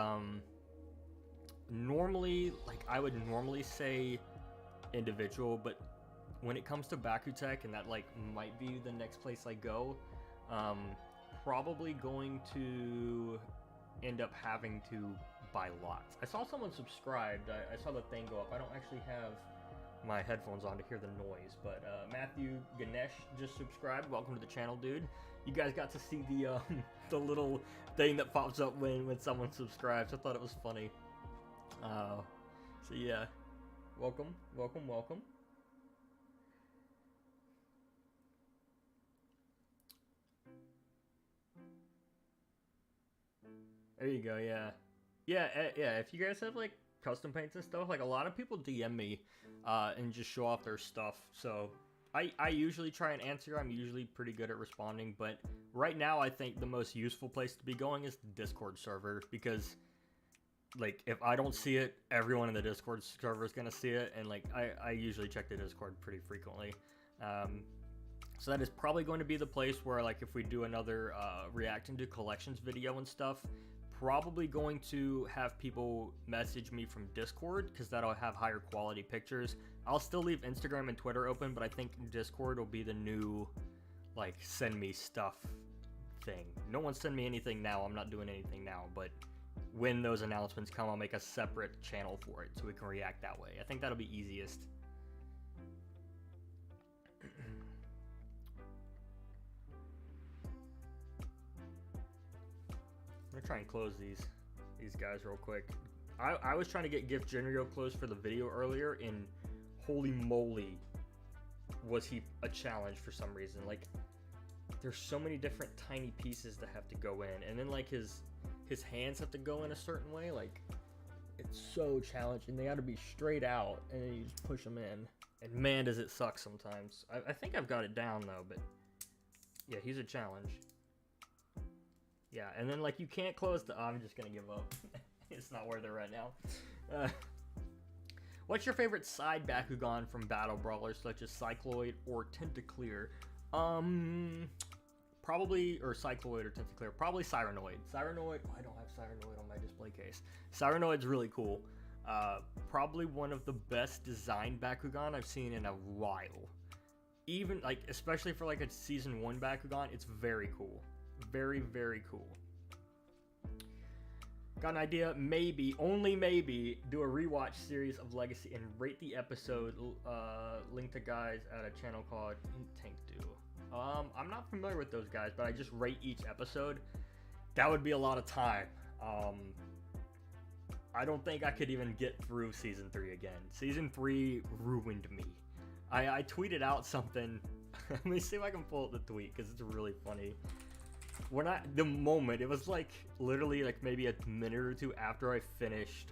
normally, like I would normally say individual, but when it comes to Bakutech, and that like might be the next place I go, probably going to end up having to buy lots. I saw someone subscribed. I saw the thing go up. I don't actually have my headphones on to hear the noise, but Matthew Ganesh just subscribed. Welcome to the channel, dude. You guys got to see the the little thing that pops up when someone subscribes. I thought it was funny. So yeah, welcome. There you go. Yeah. If you guys have like custom paints and stuff, like a lot of people DM me and just show off their stuff. So I usually try and answer. I'm usually pretty good at responding, but right now I think the most useful place to be going is the Discord server, because like if I don't see it, everyone in the Discord server is gonna see it, and like I usually check the Discord pretty frequently. So that is probably going to be the place where, like, if we do another reacting to collections video and stuff, probably going to have people message me from Discord, because that'll have higher quality pictures. I'll still leave Instagram and Twitter open, but I think Discord will be the new, like, send me stuff thing. No one send me anything now. I'm not doing anything now, but when those announcements come, I'll make a separate channel for it so we can react that way. I think that'll be easiest. I'm gonna try and close these guys real quick. I was trying to get Gift Genrio closed for the video earlier, and holy moly, was he a challenge for some reason. Like, there's so many different tiny pieces that have to go in, and then like his hands have to go in a certain way. Like, it's so challenging. They got to be straight out, and then you just push them in. And man, does it suck sometimes. I think I've got it down though, but yeah, he's a challenge. Yeah, and then like you can't close the. I'm just gonna give up. It's not worth it right now. What's your favorite side Bakugan from Battle Brawlers such as Cycloid or Tentacleer? Probably, or Cycloid or Tentacleer. Probably Cyranoid. Cyranoid. Oh, I don't have Cyranoid on my display case. Cyranoid's really cool. Probably one of the best designed Bakugan I've seen in a while. Even like, especially for like a season 1 Bakugan, it's very cool. Very, very cool. Got an idea? Maybe, only maybe, do a rewatch series of Legacy and rate the episode. Link to guys at a channel called Tank Do. I'm not familiar with those guys, but I just rate each episode. That would be a lot of time. I don't think I could even get through season 3 again. Season 3 ruined me. I tweeted out something. Let me see if I can pull up the tweet because it's really funny. The moment, it was like literally like maybe a minute or two after I finished,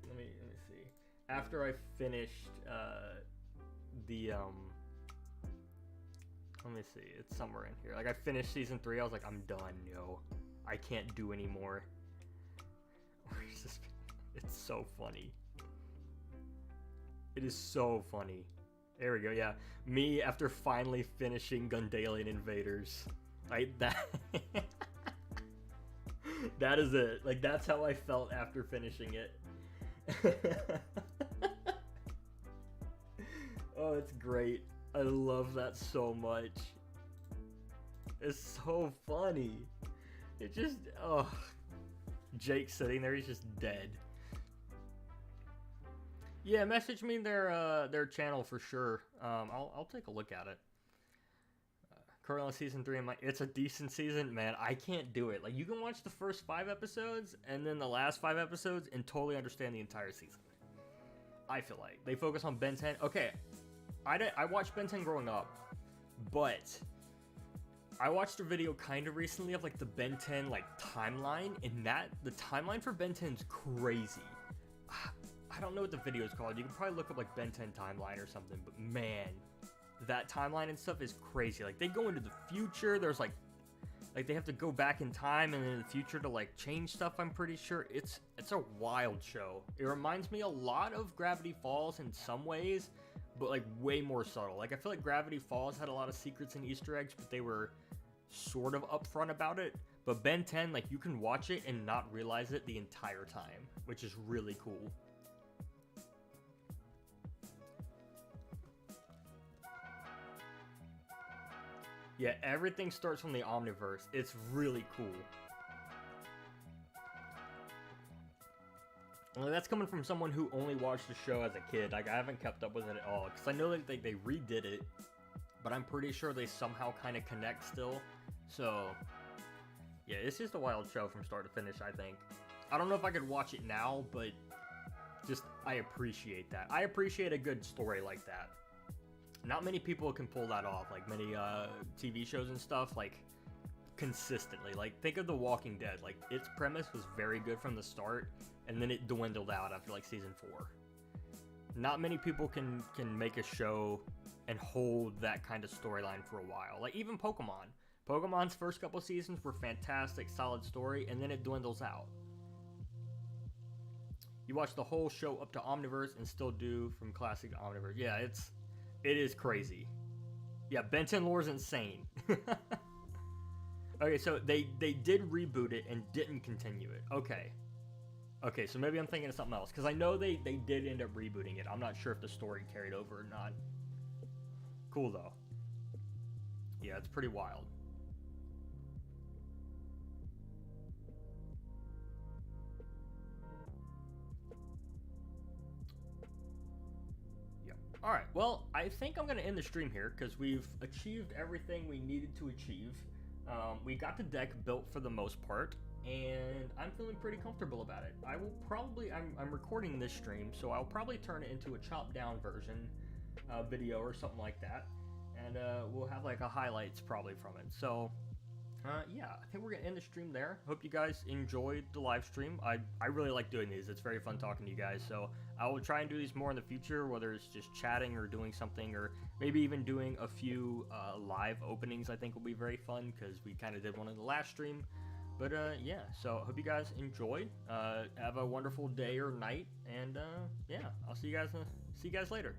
let me see. After I finished, let me see, it's somewhere in here. Like I finished season 3, I was like, I'm done, yo. I can't do anymore. Where's this? It's so funny. It is so funny. There we go, yeah. Me after finally finishing Gundalian Invaders. Like that. That is it. Like that's how I felt after finishing it. Oh, it's great. I love that so much. It's so funny. It just, oh. Jake's sitting there, he's just dead. Yeah, message me their channel for sure. I'll take a look at it. Currently on season 3, it's a decent season, man. I can't do it. Like you can watch the first 5 episodes and then the last 5 episodes and totally understand the entire season. I feel like they focus on Ben 10. Okay, I watched Ben 10 growing up, but I watched a video kind of recently of like the Ben 10 like timeline, and the timeline for Ben 10 is crazy. I don't know what the video is called. You can probably look up like Ben 10 timeline or something, but man, that timeline and stuff is crazy. Like they go into the future. There's like they have to go back in time and in the future to like change stuff. I'm pretty sure it's a wild show. It reminds me a lot of Gravity Falls in some ways, but like way more subtle. Like I feel like Gravity Falls had a lot of secrets and Easter eggs, but they were sort of upfront about it. But Ben 10, like you can watch it and not realize it the entire time, which is really cool. Yeah, everything starts from the Omniverse. It's really cool. Well, that's coming from someone who only watched the show as a kid. Like, I haven't kept up with it at all. Because I know that they redid it. But I'm pretty sure they somehow kind of connect still. So, yeah, it's just a wild show from start to finish, I think. I don't know if I could watch it now, but just, I appreciate that. I appreciate a good story like that. Not many people can pull that off, like many TV shows and stuff, like consistently. Like think of The Walking Dead. Like its premise was very good from the start, and then it dwindled out after like season 4. Not many people can make a show and hold that kind of storyline for a while. Like even Pokemon. Pokemon's first couple seasons were fantastic, solid story, and then it dwindles out. You watch the whole show up to Omniverse and still do from classic to Omniverse. Yeah, it is crazy. Yeah, Benton Lore's insane. Okay, so they did reboot it and didn't continue it. Okay. Okay, so maybe I'm thinking of something else. Because I know they did end up rebooting it. I'm not sure if the story carried over or not. Cool, though. Yeah, it's pretty wild. Yeah. Alright, well, I think I'm going to end the stream here because we've achieved everything we needed to achieve. We got the deck built for the most part, and I'm feeling pretty comfortable about it. I will probably, I'm recording this stream, so I'll probably turn it into a chopped down version video or something like that, and we'll have like a highlights probably from it. So yeah, I think we're gonna end the stream there. Hope you guys enjoyed the live stream. I really like doing these. It's very fun talking to you guys. So I will try and do these more in the future, whether it's just chatting or doing something, or maybe even doing a few live openings. I think will be very fun because we kind of did one in the last stream. But yeah, so hope you guys enjoyed. Have a wonderful day or night, and yeah, I'll see you guys later.